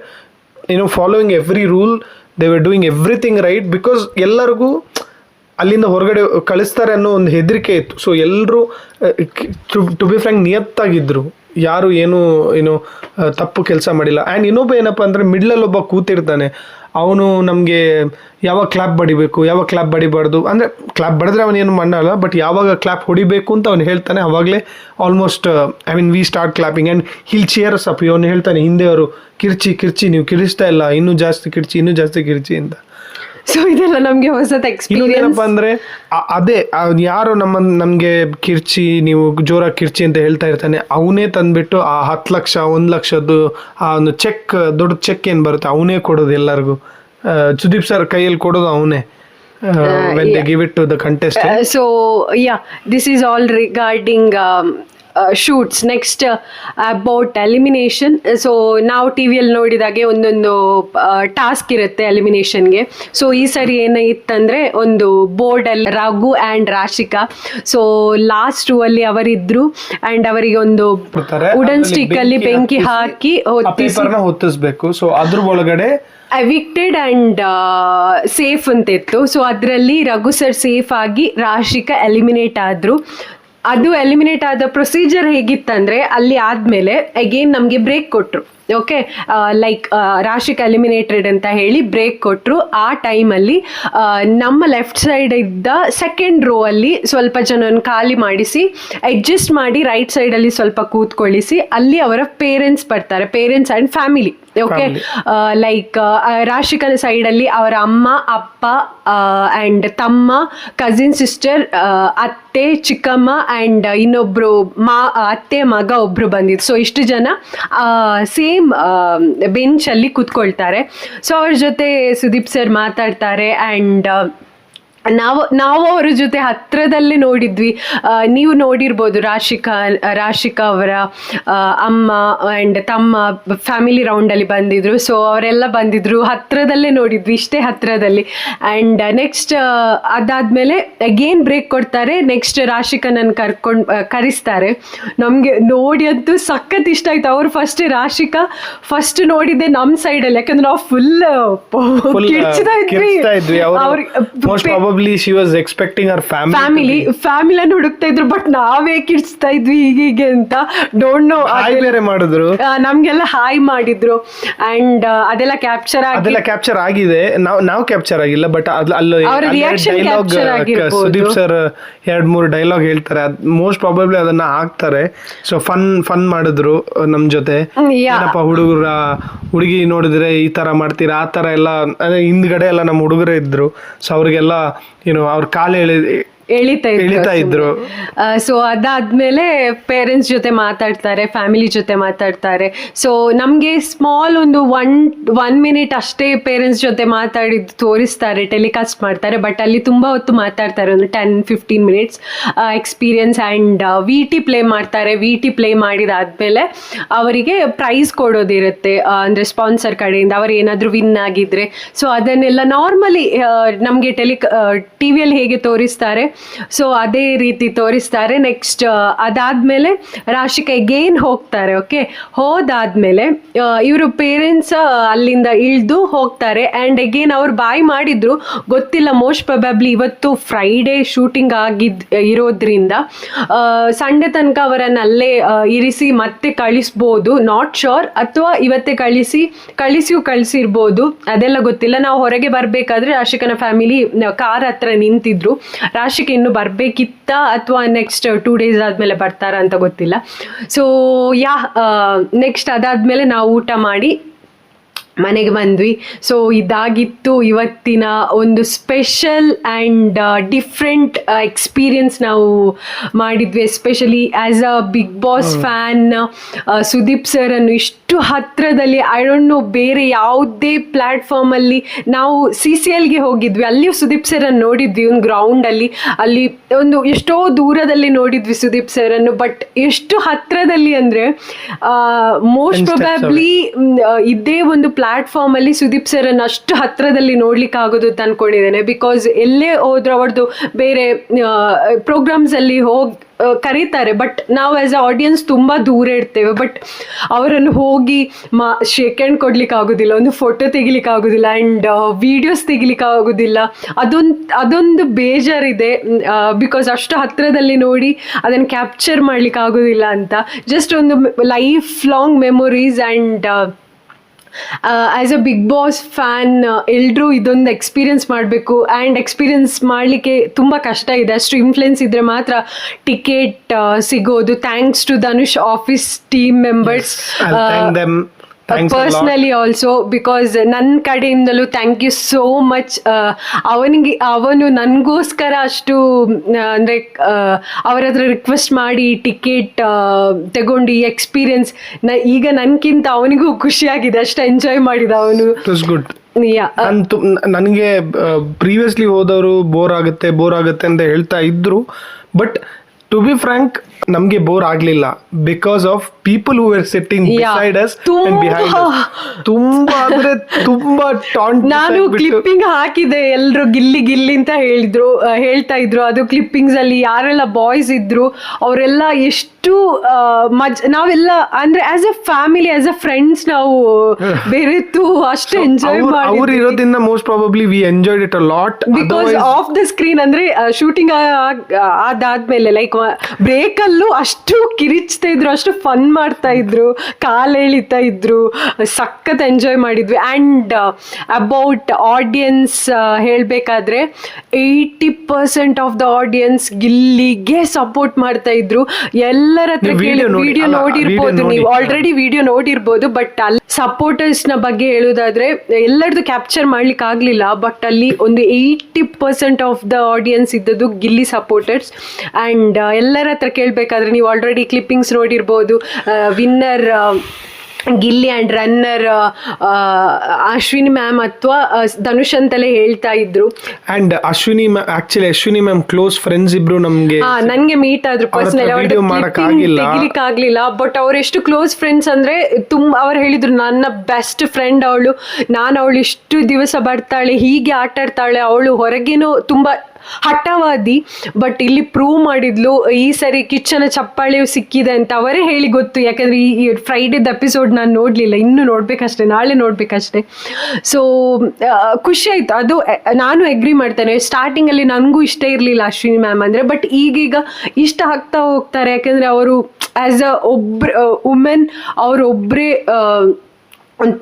following every rule, they were doing everything right, because ಎಲ್ಲರಿಗೂ ಅಲ್ಲಿಂದ ಹೊರಗಡೆ ಕಳಿಸ್ತಾರೆ ಅನ್ನೋ ಒಂದು ಹೆದರಿಕೆ ಇತ್ತು. ಸೊ ಎಲ್ಲರೂ ಟು ಬಿ ಫ್ರ್ಯಾಂಕ್ ನಿಯತ್ತಾಗಿದ್ರು, ಯಾರು ಏನು ತಪ್ಪು ಕೆಲಸ ಮಾಡಿಲ್ಲ. ಆ್ಯಂಡ್ ಇನ್ನೊಬ್ಬ ಏನಪ್ಪ ಅಂದರೆ ಮಿಡ್ಲಲ್ಲಿ ಒಬ್ಬ ಕೂತಿರ್ತಾನೆ, ಅವನು ನಮಗೆ ಯಾವಾಗ ಕ್ಲಾಪ್ ಬಡಿಬೇಕು, ಯಾವಾಗ ಕ್ಲಾಪ್ ಬಡಿಬಾರ್ದು, ಅಂದರೆ ಕ್ಲಾಪ್ ಬಡಿದ್ರೆ ಅವನೇನು ಮಾಡಲ್ಲ, ಬಟ್ ಯಾವಾಗ ಕ್ಲಾಪ್ ಹೊಡಿಬೇಕು ಅಂತ ಅವ್ನು ಹೇಳ್ತಾನೆ, ಅವಾಗಲೇ almost we start clapping and hill cheers up. ಅವನು ಹೇಳ್ತಾನೆ ಹಿಂದೆ ಅವರು ಕಿರ್ಚಿ ನೀವು ಕಿರಿಸ್ತಾ ಇಲ್ಲ, ಇನ್ನೂ ಜಾಸ್ತಿ ಕಿರ್ಚಿ ಅಂತ. ಸೊ ಇದೆಲ್ಲ ನಮ್ಗೆ ಹೊಸ ಎಕ್ಸ್ಪೀರಿಯನ್ಸ್. ಏನಪ್ಪ ಅಂದ್ರೆ ಅದೇ ಯಾರು ನಮ್ಗೆ ಕಿರ್ಚಿ, ನೀವು ಜೋರಾಗಿ ಕಿರ್ಚಿ ಅಂತ ಹೇಳ್ತಾ ಇರ್ತಾನೆ, ಅವನೇ ತಂದ್ಬಿಟ್ಟು ಆ 10 ಲಕ್ಷ 1 ಲಕ್ಷದ್ದು ಆ ಒಂದು ಚೆಕ್, ದೊಡ್ಡ ಚೆಕ್ ಏನ್ ಬರುತ್ತೆ ಅವನೇ ಕೊಡೋದು ಎಲ್ಲರಿಗೂ. ಸುದೀಪ್ ಸರ್ ಕೈಯಲ್ಲಿ ಕೊಡೋದು ಅವನೇ when they give it to the contestant. So yeah, this is all regarding shoots. Next about elimination. So ನಾವು ಟಿವಿಯಲ್ಲಿ ನೋಡಿದಾಗೆ ಒಂದೊಂದು ಟಾಸ್ಕ್ ಇರುತ್ತೆ ಎಲಿಮಿನೇಷನ್ಗೆ. ಸೊ ಈ ಸರಿ ಏನಾಗಿತ್ತಂದ್ರೆ ಒಂದು ಬೋರ್ಡಲ್ಲಿ Raghu and Rashika, so last ಅಲ್ಲಿ ಅವರಿದ್ರು ಆ್ಯಂಡ್ ಅವರಿಗೆ ಒಂದು ವುಡನ್ ಸ್ಟಿಕ್ ಅಲ್ಲಿ ಬೆಂಕಿ ಹಾಕಿ ಹೊತ್ತಿಸ್ಬೇಕು. ಸೊ ಅದ್ರ ಒಳಗಡೆ ಎವಿಕ್ಟೆಡ್ ಆ್ಯಂಡ್ ಸೇಫ್ ಅಂತ ಇತ್ತು. ಸೊ ಅದರಲ್ಲಿ ರಘು ಸರ್ ಸೇಫ್ ಆಗಿ ರಾಶಿಕಾ ಎಲಿಮಿನೇಟ್ ಆದ್ರು. ಅದು ಎಲಿಮಿನೇಟ್ ಆದ ಪ್ರೊಸೀಜರ್ ಹೇಗಿತ್ತಂದ್ರೆ ಅಲ್ಲಿ ಆದ್ಮೇಲೆ ಅಗೇನ್ ನಮಗೆ ಬ್ರೇಕ್ ಕೊಟ್ರು. ಓಕೆ, ಲೈಕ್ ರಾಶಿಕಾ ಎಲಿಮಿನೇಟೆಡ್ ಅಂತ ಹೇಳಿ ಬ್ರೇಕ್ ಕೊಟ್ಟರು. ಆ ಟೈಮಲ್ಲಿ ನಮ್ಮ ಲೆಫ್ಟ್ ಸೈಡ್ ಇದ್ದ ಸೆಕೆಂಡ್ ರೋ ಅಲ್ಲಿ ಸ್ವಲ್ಪ ಜನನ ಖಾಲಿ ಮಾಡಿಸಿ ಅಡ್ಜಸ್ಟ್ ಮಾಡಿ ರೈಟ್ ಸೈಡಲ್ಲಿ ಸ್ವಲ್ಪ ಕೂತ್ಕೊಳ್ಳಿಸಿ ಅಲ್ಲಿ ಅವರ ಪೇರೆಂಟ್ಸ್ ಬರ್ತಾರೆ, parents and family. Okay, like ರಾಶಿಕನ ಸೈಡಲ್ಲಿ ಅವರ ಅಮ್ಮ, ಅಪ್ಪ ಆ್ಯಂಡ್ ತಮ್ಮ, ಕಸಿನ್ ಸಿಸ್ಟರ್, ಅತ್ತೆ, ಚಿಕ್ಕಮ್ಮ ಆ್ಯಂಡ್ ಇನ್ನೊಬ್ರು ಅತ್ತೆ ಮಗ ಒಬ್ರು ಬಂದಿದ್ರು. ಸೊ ಇಷ್ಟು ಜನ ಸೇಮ್ ಬೆಂಚಲ್ಲಿ ಕೂತ್ಕೊಳ್ತಾರೆ. ಸೊ ಅವ್ರ ಜೊತೆ ಸುದೀಪ್ ಸರ್ ಮಾತಾಡ್ತಾರೆ ಆ್ಯಂಡ್ ನಾವು ಅವರ ಜೊತೆ ಹತ್ರದಲ್ಲೇ ನೋಡಿದ್ವಿ. ನೀವು ನೋಡಿರ್ಬೋದು, ರಾಶಿಕಾ ಅವರ ಅಮ್ಮ ಆ್ಯಂಡ್ ತಮ್ಮ ಫ್ಯಾಮಿಲಿ ರೌಂಡಲ್ಲಿ ಬಂದಿದ್ರು. ಸೊ ಅವರೆಲ್ಲ ಬಂದಿದ್ರು, ಹತ್ರದಲ್ಲೇ ನೋಡಿದ್ವಿ, ಇಷ್ಟೇ ಹತ್ರದಲ್ಲಿ. ಆ್ಯಂಡ್ ನೆಕ್ಸ್ಟ್ ಅದಾದಮೇಲೆ ಅಗೇನ್ ಬ್ರೇಕ್ ಕೊಡ್ತಾರೆ. ನೆಕ್ಸ್ಟ್ ರಾಶಿಕನನ್ನು ಕರೆಸ್ತಾರೆ. ನಮಗೆ ನೋಡಿ ಅಂತೂ ಸಖತ್ ಇಷ್ಟ ಆಯ್ತು. ಅವ್ರು ರಾಶಿಕಾ ಫಸ್ಟ್ ನೋಡಿದ್ದೆ ನಮ್ಮ ಸೈಡಲ್ಲಿ, ಯಾಕಂದ್ರೆ ನಾವು ಫುಲ್ ಕಿರ್ಚ್ತಾ ಇದ್ವಿ. she was expecting her ಫ್ಯಾಮಿಲಿಯನ್ನು ಹುಡುಕ್ತಾ ಇದ್ರು, ಬಟ್ ನಾವೇ ಕಿಡ್ಸ್ತಾ ಇದ್ವಿ ಹೀಗೆ ಅಂತ. ಡೋಂಟ್ ನೋ, ಬೇರೆ ಮಾಡಿದ್ರು, ನಮ್ಗೆಲ್ಲ ಹಾಯ್ ಮಾಡಿದ್ರು ಆ್ಯಂಡ್ ಅದೆಲ್ಲ ಕ್ಯಾಪ್ಚರ್ ಆಗಿದೆ. ನಾವು ಕ್ಯಾಪ್ಚರ್ ಆಗಿಲ್ಲ, ಬಟ್ ಸುದೀಪ್ ಸರ್ 2-3 ಡೈಲಾಗ್ ಹೇಳ್ತಾರೆ, ಮೋಸ್ಟ್ ಪ್ರಾಬಬ್ಲಿ ಅದನ್ನ ಹಾಕ್ತಾರೆ. ಸೊ ಫನ್ ಮಾಡಿದ್ರು ನಮ್ ಜೊತೆ. ಏನಪ್ಪ ಹುಡುಗಿ ನೋಡಿದ್ರೆ ಈ ತರ ಮಾಡ್ತೀರಾ, ಆ ತರ ಎಲ್ಲ ಹಿಂದ್ಗಡೆ ಎಲ್ಲ ನಮ್ಮ ಹುಡುಗರೇ ಇದ್ರು. ಸೊ ಅವ್ರಿಗೆಲ್ಲ ಅವ್ರ ಕಾಲು ಎಳಿತಾ ಇದ್ರು. ಸೊ ಅದಾದ್ಮೇಲೆ ಪೇರೆಂಟ್ಸ್ ಜೊತೆ ಮಾತಾಡ್ತಾರೆ, ಫ್ಯಾಮಿಲಿ ಜೊತೆ ಮಾತಾಡ್ತಾರೆ. ಸೊ ನಮ್ಗೆ ಸ್ಮಾಲ್ ಒಂದು 1 ಮಿನಿಟ್ ಅಷ್ಟೇ ಪೇರೆಂಟ್ಸ್ ಜೊತೆ ಮಾತಾಡಿದ್ದು ತೋರಿಸ್ತಾರೆ, ಟೆಲಿಕಾಸ್ಟ್ ಮಾಡ್ತಾರೆ. ಬಟ್ ಅಲ್ಲಿ ತುಂಬಾ ಹೊತ್ತು ಮಾತಾಡ್ತಾರೆ, ಒಂದು 10-15 minutes experience. And VT play ಮಾಡ್ತಾರೆ. VT ಪ್ಲೇ ಮಾಡಿದಾದ್ಮೇಲೆ ಅವರಿಗೆ ಪ್ರೈಸ್ ಕೊಡೋದಿರುತ್ತೆ, ಅಂದ್ರೆ ಸ್ಪಾನ್ಸರ್ ಕಡೆಯಿಂದ ಅವರು ಏನಾದರೂ ವಿನ್ ಆಗಿದ್ರೆ. ಸೊ ಅದನ್ನೆಲ್ಲ ನಾರ್ಮಲಿ ನಮಗೆ ಟಿವಿಯಲ್ಲಿ ಹೇಗೆ ತೋರಿಸ್ತಾರೆ, ಸೊ ಅದೇ ರೀತಿ ತೋರಿಸ್ತಾರೆ. ನೆಕ್ಸ್ಟ್ ಅದಾದ್ಮೇಲೆ ರಾಶಿಕಾ ಅಗೇನ್ ಹೋಗ್ತಾರೆ. ಓಕೆ, ಹೋದಾದ್ಮೇಲೆ ಇವರು ಪೇರೆಂಟ್ಸ್ ಅಲ್ಲಿಂದ ಇಳಿದು ಹೋಗ್ತಾರೆ. ಆ್ಯಂಡ್ ಅಗೇನ್ ಅವ್ರು ಬಾಯ್ ಮಾಡಿದ್ರು, ಗೊತ್ತಿಲ್ಲ, ಮೋಸ್ಟ್ ಪ್ರೊಬಬ್ಲಿ ಇವತ್ತು ಫ್ರೈಡೇ ಶೂಟಿಂಗ್ ಇರೋದ್ರಿಂದ ಸಂಡೇ ತನಕ ಅವರನ್ನು ಅಲ್ಲೇ ಇರಿಸಿ ಮತ್ತೆ ಕಳಿಸ್ಬೋದು, ನಾಟ್ ಶೋರ್. ಅಥವಾ ಇವತ್ತೇ ಕಳಿಸಿರ್ಬೋದು, ಅದೆಲ್ಲ ಗೊತ್ತಿಲ್ಲ. ನಾವು ಹೊರಗೆ ಬರಬೇಕಾದ್ರೆ ರಾಶಿಕನ ಫ್ಯಾಮಿಲಿ ಕಾರ್ ಹತ್ರ ನಿಂತಿದ್ರು. ರಾಶಿಕ ಇನ್ನು ಬರ್ಬೇಕಿತ್ತ ಅಥವಾ ನೆಕ್ಸ್ಟ್ 2 ಡೇಸ್ ಆದ್ಮೇಲೆ ಬರ್ತಾರ ಅಂತ ಗೊತ್ತಿಲ್ಲ. ಸೊ ನೆಕ್ಸ್ಟ್ ಅದಾದ್ಮೇಲೆ ನಾವು ಊಟ ಮಾಡಿ ಮನೆಗೆ ಬಂದ್ವಿ. ಸೊ ಇದಾಗಿತ್ತು ಇವತ್ತಿನ ಒಂದು ಸ್ಪೆಷಲ್ ಆ್ಯಂಡ್ ಡಿಫ್ರೆಂಟ್ ಎಕ್ಸ್ಪೀರಿಯನ್ಸ್ ನಾವು ಮಾಡಿದ್ವಿ. Especially as a Bigg Boss fan Sudeep ಸರನ್ನು ಇಷ್ಟು ಹತ್ತಿರದಲ್ಲಿ ಐ ಡೋಂಟ್ ನೋ ಬೇರೆ ಯಾವುದೇ ಪ್ಲ್ಯಾಟ್ಫಾರ್ಮಲ್ಲಿ ನಾವು CCLಗೆ ಹೋಗಿದ್ವಿ, ಅಲ್ಲಿಯೂ ಸುದೀಪ್ ಸರನ್ನು ನೋಡಿದ್ವಿ ಒಂದು ಗ್ರೌಂಡಲ್ಲಿ. ಅಲ್ಲಿ ಒಂದು ಎಷ್ಟೋ ದೂರದಲ್ಲಿ ನೋಡಿದ್ವಿ ಸುದೀಪ್ ಸರನ್ನು, ಬಟ್ ಎಷ್ಟು ಹತ್ತಿರದಲ್ಲಿ ಅಂದರೆ ಮೋಸ್ಟ್ ಪ್ರೊಬ್ಯಾಬ್ಲಿ ಇದೇ ಒಂದು ಪ್ಲಾಟ್ಫಾರ್ಮ್ ಅಲ್ಲಿ ಸುದೀಪ್ ಸರನ್ನು ಅಷ್ಟು ಹತ್ರದಲ್ಲಿ ನೋಡ್ಲಿಕ್ಕೆ ಆಗೋದು ಅಂತ ಅನ್ಕೊಂಡಿದ್ದೇನೆ. ಬಿಕಾಸ್ ಎಲ್ಲೇ ಹೋದ್ರು ಅವ್ರದ್ದು ಬೇರೆ ಪ್ರೋಗ್ರಾಮ್ಸ್ ಅಲ್ಲಿ ಕರೀತಾರೆ, ಬಟ್ ನಾವು ಆಸ್ ಅ ಆಡಿಯನ್ಸ್ ತುಂಬ ದೂರ ಇರ್ತೇವೆ. ಬಟ್ ಅವರನ್ನು ಹೋಗಿ ಶೇಕ್ ಹ್ಯಾಂಡ್ ಕೊಡ್ಲಿಕ್ಕೆ ಆಗೋದಿಲ್ಲ, ಒಂದು ಫೋಟೋ ತೆಗಿಲಿಕ್ಕೆ ಆಗೋದಿಲ್ಲ, ಆ್ಯಂಡ್ ವಿಡಿಯೋಸ್ ತೆಗಿಲಿಕ್ಕೆ ಆಗೋದಿಲ್ಲ. ಅದೊಂದು ಬೇಜಾರಿದೆ, ಬಿಕಾಸ್ ಅಷ್ಟು ಹತ್ತಿರದಲ್ಲಿ ನೋಡಿ ಅದನ್ನು ಕ್ಯಾಪ್ಚರ್ ಮಾಡ್ಲಿಕ್ಕೆ ಆಗೋದಿಲ್ಲ ಅಂತ. ಜಸ್ಟ್ ಒಂದು life long memories. And as a Bigg Boss fan ಎಲ್ಲರೂ ಇದೊಂದು ಎಕ್ಸ್ಪೀರಿಯನ್ಸ್ ಮಾಡಬೇಕು. ಆ್ಯಂಡ್ ಎಕ್ಸ್ಪೀರಿಯನ್ಸ್ ಮಾಡಲಿಕ್ಕೆ ತುಂಬ ಕಷ್ಟ ಇದೆ, ಅಷ್ಟು ಇನ್ಫ್ಲುಯೆನ್ಸ್ ಇದ್ದರೆ ಮಾತ್ರ ಟಿಕೆಟ್ ಸಿಗೋದು. Thanks to Dhanush office team members personally also, because ನನ್ನ ಕಡೆಯಿಂದಲೂ ಥ್ಯಾಂಕ್ ಯು ಸೋ ಮಚ್. ಅವನು ನನಗೋಸ್ಕರ ಅಷ್ಟು ಅಂದರೆ ಅವರ ಹತ್ರ ರಿಕ್ವೆಸ್ಟ್ ಮಾಡಿ ಟಿಕೆಟ್ ತಗೊಂಡು ಈ ಎಕ್ಸ್ಪೀರಿಯನ್ಸ್ ಈಗ ನನಗಿಂತ ಅವನಿಗೂ ಖುಷಿಯಾಗಿದೆ, ಅಷ್ಟು ಎಂಜಾಯ್ ಮಾಡಿದ ಅವನು. ಗುಡ್. ನನಗೆ ಪ್ರೀವಿಯಸ್ಲಿ ಹೋದವರು ಬೋರ್ ಆಗುತ್ತೆ ಅಂತ ಹೇಳ್ತಾ ಇದ್ರು, ಬಟ್ ಟು ಬಿ ಫ್ರಾಂಕ್ ನಮ್ಗೆ ಬೋರ್ ಆಗ್ಲಿಲ್ಲ because of people who are sitting beside us and behind us. ತುಂಬಾ ಅಂದ್ರೆ ತುಂಬಾ ಟಾಂಟ್. ನಾನು ಕ್ಲಿಪ್ಪಿಂಗ್ ಹಾಕಿದೆ, ಎಲ್ರು ಗಿಲ್ಲಿ ಗಿಲ್ಲಿ ಅಂತ ಹೇಳ್ತಾ ಇದ್ರು. ಅದು ಕ್ಲಿಪ್ಪಿಂಗ್ಸ್ ಅಲ್ಲಿ ಯಾರೆಲ್ಲ ಬಾಯ್ಸ್ ಇದ್ರು ಅವರೆಲ್ಲ ಎಷ್ಟು ನಾವೆಲ್ಲ ಅಂದ್ರೆ as A family as A friends ನಾವು ಬೆರೆತು ಅಷ್ಟು ಎಂಜಾಯ್ ಮಾಡಿ. ಅವ್ರು ಇರೋದ್ರಿಂದ most probably we enjoyed it a lot. Because of the screen ಅಂದ್ರೆ ಶೂಟಿಂಗ್ ಅದಾದ್ಮೇಲೆ ಲೈಕ್ ಬ್ರೇಕ್ ಅಲ್ಲೂ ಅಷ್ಟು ಕಿರಿಚ್ತಾ ಇದ್ರು, ಅಷ್ಟು ಫನ್ ಮಾಡ್ತಾ ಇದ್ರು, ಕಾಲ್ ಎಳಿತಾ ಇದ್ರು, ಸಖತ್ ಎಂಜಾಯ್ ಮಾಡಿದ್ವಿ. ಆ್ಯಂಡ್ ಅಬೌಟ್ ಆಡಿಯನ್ಸ್ ಹೇಳಬೇಕಾದ್ರೆ 80% ಆಫ್ ದ ಆಡಿಯನ್ಸ್ ಗಿಲ್ಲಿಗೆ ಸಪೋರ್ಟ್ ಮಾಡ್ತಾ ಇದ್ರು. ಎಲ್ಲರ ಹತ್ರ ಕೇಳಿ ವಿಡಿಯೋ ನೋಡಿರ್ಬೋದು, ನೀವು ಆಲ್ರೆಡಿ ವಿಡಿಯೋ ನೋಡಿರ್ಬೋದು. ಬಟ್ ಅಲ್ಲಿ ಸಪೋರ್ಟರ್ಸ್ ನ ಬಗ್ಗೆ ಹೇಳೋದಾದ್ರೆ ಎಲ್ಲರದು ಕ್ಯಾಪ್ಚರ್ ಮಾಡ್ಲಿಕ್ಕೆ ಆಗ್ಲಿಲ್ಲ, ಬಟ್ ಅಲ್ಲಿ ಒಂದು 80% ಆಫ್ ದ ಆಡಿಯನ್ಸ್ ಇದ್ದದ್ದು ಗಿಲ್ಲಿ ಸಪೋರ್ಟರ್ಸ್. ಆ್ಯಂಡ್ ಎಲ್ಲರ ಹತ್ರ ಕೇಳಬೇಕಾದ್ರೆ ನೀವು ಆಲ್ರೆಡಿ ಕ್ಲಿಪ್ಪಿಂಗ್ಸ್ ನೋಡಿರ್ಬೋದು, winner Gilli and runner Ashwini ma'am ಅಥವಾ ಧನುಷ್ ಅಂತಲೇ ಹೇಳ್ತಾ ಇದ್ರು. And Ashwini ma'am close friends ಇಬ್ರು ನನ್ಗೆ ಮೀಟ್ ಆದ್ರು ಪರ್ಸನಲಿ, ತೆಗಿಲಿಕ್ಕೆ ಆಗ್ಲಿಲ್ಲ. ಬಟ್ ಅವ್ರು ಎಷ್ಟು ಕ್ಲೋಸ್ ಫ್ರೆಂಡ್ಸ್ ಅಂದ್ರೆ ಅವ್ರು ಹೇಳಿದ್ರು ನನ್ನ ಬೆಸ್ಟ್ ಫ್ರೆಂಡ್ ಅವಳು, ನಾನು ಅವಳು ಇಷ್ಟು ದಿವಸ ಬರ್ತಾಳೆ, ಹೀಗೆ ಆಟ ಆಡ್ತಾಳೆ, ಅವಳು ಹೊರಗೇನೂ ತುಂಬಾ ಹಠವಾದಿ, ಬಟ್ ಇಲ್ಲಿ ಪ್ರೂವ್ ಮಾಡಿದ್ಲು. ಈ ಸರಿ ಕಿಚ್ಚನ ಚಪ್ಪಾಳೆಯು ಸಿಕ್ಕಿದೆ ಅಂತ ಅವರೇ ಹೇಳಿ ಗೊತ್ತು, ಯಾಕಂದ್ರೆ ಈ ಫ್ರೈಡೇದ ಎಪಿಸೋಡ್ ನಾನು ನೋಡ್ಲಿಲ್ಲ, ಇನ್ನು ನೋಡ್ಬೇಕಷ್ಟೇ, ನಾಳೆ ನೋಡ್ಬೇಕಷ್ಟೇ. ಸೊ ಖುಷಿ ಆಯ್ತು. ಅದು ನಾನು ಅಗ್ರಿ ಮಾಡ್ತೇನೆ, ಸ್ಟಾರ್ಟಿಂಗ್ ಅಲ್ಲಿ ನನಗೂ ಇಷ್ಟ ಇರಲಿಲ್ಲ ಅಶ್ವಿನಿ ಮ್ಯಾಮ್ ಅಂದ್ರೆ, ಬಟ್ ಈಗೀಗ ಇಷ್ಟ ಆಗ್ತಾ ಹೋಗ್ತಾರೆ. ಯಾಕಂದ್ರೆ ಅವರು ಆಸ್ ಅ ವುಮೆನ್ ಅವರೊಬ್ಬರೇ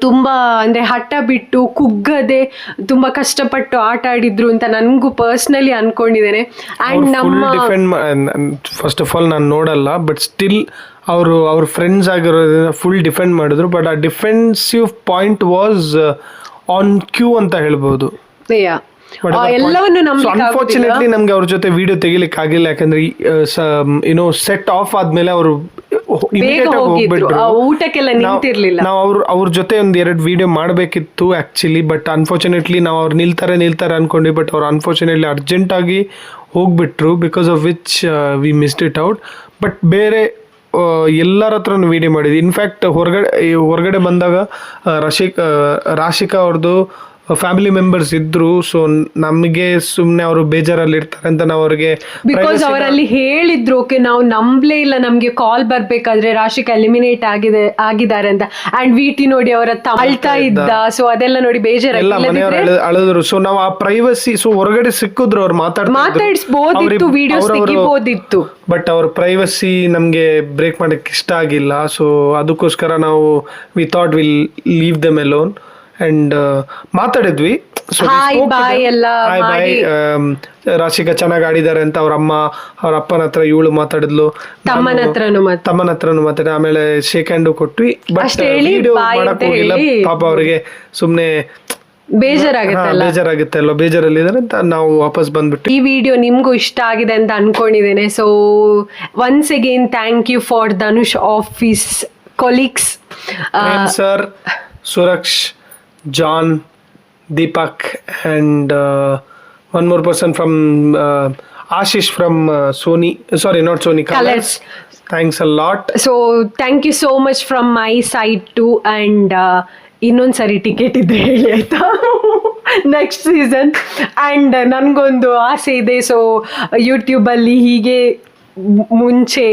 ತುಂಬ ಅಂದರೆ ಹಠ ಬಿಟ್ಟು ಕುಗ್ಗದೆ ತುಂಬ ಕಷ್ಟಪಟ್ಟು ಆಟ ಆಡಿದ್ರು ಅಂತ ನನಗೂ ಪರ್ಸ್ನಲಿ ಅನ್ಕೊಂಡಿದ್ದೇನೆ. ಆ್ಯಂಡ್ ಫಸ್ಟ್ ಆಫ್ ಆಲ್ ನಾನು ನೋಡಲ್ಲ, ಬಟ್ ಸ್ಟಿಲ್ ಅವ್ರ ಫ್ರೆಂಡ್ಸ್ ಆಗಿರೋದ್ರಿಂದ ಫುಲ್ ಡಿಫೆಂಡ್ ಮಾಡಿದ್ರು. ಬಟ್ ಆ defensive point was on cue ಅಂತ ಹೇಳ್ಬೋದು. ಎಲ್ಲವನ್ನು ಅನ್ಫಾರ್ಚುನೇಟ್ಲಿ ನಮ್ಗೆ ಅವ್ರ ಜೊತೆ ವಿಡಿಯೋ ತೆಗಿಲಿಕ್ಕೆ ಆಗಿಲ್ಲ, ಯಾಕಂದ್ರೆ ಸೆಟ್ ಆಫ್ ಆದ್ಮೇಲೆ ಅವರು ಊಟಕ್ಕೆಲ್ಲ ನಿಂತಿರ್ಲಿಲ್ಲ. ನಾವು ಅವ್ರ ಜೊತೆ ಒಂದ್ 2 ವಿಡಿಯೋ ಮಾಡ್ಬೇಕಿತ್ತು ಆಕ್ಚುಲಿ, ಬಟ್ ಅನ್ಫಾರ್ಚುನೇಟ್ಲಿ ನಾವು ಅವ್ರು ನಿಲ್ತಾರೆ ಅನ್ಕೊಂಡ್ವಿ. ಬಟ್ ಅವ್ರು ಅನ್ಫಾರ್ಚುನೇಟ್ಲಿ ಅರ್ಜೆಂಟ್ ಆಗಿ ಹೋಗ್ಬಿಟ್ರು, because of which we missed it out. But ಬೇರೆ ಎಲ್ಲರ ಹತ್ರನೂ ವಿಡಿಯೋ ಮಾಡಿದ್ವಿ. ಇನ್ಫ್ಯಾಕ್ಟ್ ಹೊರಗಡೆ ಬಂದಾಗ ರಾಶಿಕಾ ಅವ್ರದ್ದು ಫ್ಯಾಮಿಲಿ ಮೆಂಬರ್ಸ್ ಇದ್ರು. ಸೊ ನಮಗೆ ಸುಮ್ಮನೆ ಅವರು ಬೇಜಾರಲ್ಲಿ ಇರ್ತಾರೆ ಅಂತ ನಾವು ಅವ್ರಿಗೆ, ಬಿಕಾಸ್ ಅವರಲ್ಲಿ ಹೇಳಿದ್ರು ಓಕೆ ನಾವು ನಂಬಲೇ ಇಲ್ಲ, ನಮ್ಗೆ ಕಾಲ್ ಬರ್ಬೇಕಾದ್ರೆ ರಾಶಿಕಾ ಎಲಿಮಿನೇಟ್ ಆಗಿದ್ದಾರೆ ಅಂತ. ಅಂಡ್ ವಿಟಿ ನೋಡಿ ಅವರ ಅಳ್ತಾ ಇದ್ದ, ಸೊ ಅದೆಲ್ಲ ನೋಡಿ ಬೇಜಾರಾಗಿ ಮನೆಯವರು ಅಳಿದ್ರು. ಸೊ ನಾವು ಆ ಪ್ರೈವಸಿ, ಸೊ ಹೊರಗಡೆ ಸಿಕ್ಕಿದ್ರು ಅವ್ರು ಮಾತಾಡಿಸ್ಬೋದಿತ್ತು, ವಿಡಿಯೋಸ್ ತೆಗಿಬೋದಿತ್ತು, ಬಟ್ ಅವ್ರ ಪ್ರೈವಸಿ ನಮ್ಗೆ ಬ್ರೇಕ್ ಮಾಡಕ್ಕೆ ಇಷ್ಟ ಆಗಿಲ್ಲ. ಸೊ ಅದಕ್ಕೋಸ್ಕರ ನಾವು we thought will leave them alone. And ಮಾತಾಡಿದ್ವಿ. Hi, bye ಎಲ್ಲ ಮಾಡಿ. ರಾಶಿಕಾ ಚೆನ್ನಾಗಿ ಆಡಿದ್ದಾರೆ ಅಂತ ಅವ್ರ ಅಮ್ಮ ಅವ್ರ ಅಪ್ಪನ ಹತ್ರ ಇವಳು ಮಾತಾಡಿದ್ಲು, ತಮ್ಮನ ಹತ್ರನೂ ಮಾತಾಡಿ ಆಮೇಲೆ ಶೇಕ್ ಹ್ಯಾಂಡು ಕೊಟ್ವಿ. ಬಟ್ ಅಷ್ಟೇ ಹೇಳಿ ವಿಡಿಯೋ bye ಮಾಡಕ್ ಅಂತ ಹೋಗಿಲ್ಲ, ಹೇಳಿ. ಪಾಪ ಅವ್ರಿಗೆ ಸುಮ್ನೆ ಬೇಜಾರಾಗುತ್ತೆ ಅಲ್ವಾ, ಬೇಜಾರಲ್ಲಿದ್ದಾರೆ ಅಂತ ನಾವು ವಾಪಸ್ ಬಂದ್ಬಿಟ್ಟು. ಈ ವಿಡಿಯೋ ನಿಮ್ಗೂ ಇಷ್ಟ ಆಗಿದೆ ಅಂತ ಅನ್ಕೊಂಡಿದ್ದೇನೆ. So once again thank you for Dhanush office colleagues, sir, Suraksh, John, Deepak, and one more person from Ashish from Sony. Sorry, not Sony. Colors. Thanks a lot. So thank you so much from my side too. And ಇನ್ನೊಂದ್ಸರಿ ticket ಇದ್ರೆ ಹೇಳಿ ಆಯ್ತಾ, next season. And ನನಗೊಂದು ಆಸೆ ಇದೆ. So ಯೂಟ್ಯೂಬಲ್ಲಿ ಹೀಗೆ ಮುಂಚೆ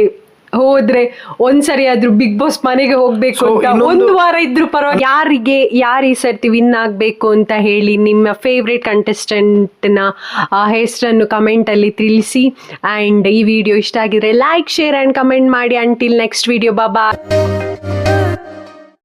ಹೋದ್ರೆ ಒಂದ್ಸರಿ ಆದ್ರೂ ಬಿಗ್ ಬಾಸ್ ಮನೆಗೆ ಹೋಗ್ಬೇಕು ಅಂತ ಒಂದು ವಾರ ಇದ್ರು ಪರವಾಗಿ. ಯಾರು ಈ ಸರ್ತಿ ವಿನ್ ಆಗ್ಬೇಕು ಅಂತ ಹೇಳಿ ನಿಮ್ಮ ಫೇವ್ರೆಟ್ ಕಂಟೆಸ್ಟೆಂಟ್ನ ಹೆಸರನ್ನು ಕಮೆಂಟ್ ಅಲ್ಲಿ ತಿಳಿಸಿ. ಆ್ಯಂಡ್ ಈ ವಿಡಿಯೋ ಇಷ್ಟ ಆಗಿದ್ರೆ ಲೈಕ್, ಶೇರ್ ಆ್ಯಂಡ್ ಕಮೆಂಟ್ ಮಾಡಿ. ಅಂಟಿಲ್ ನೆಕ್ಸ್ಟ್ ವಿಡಿಯೋ, ಬಾಯ್.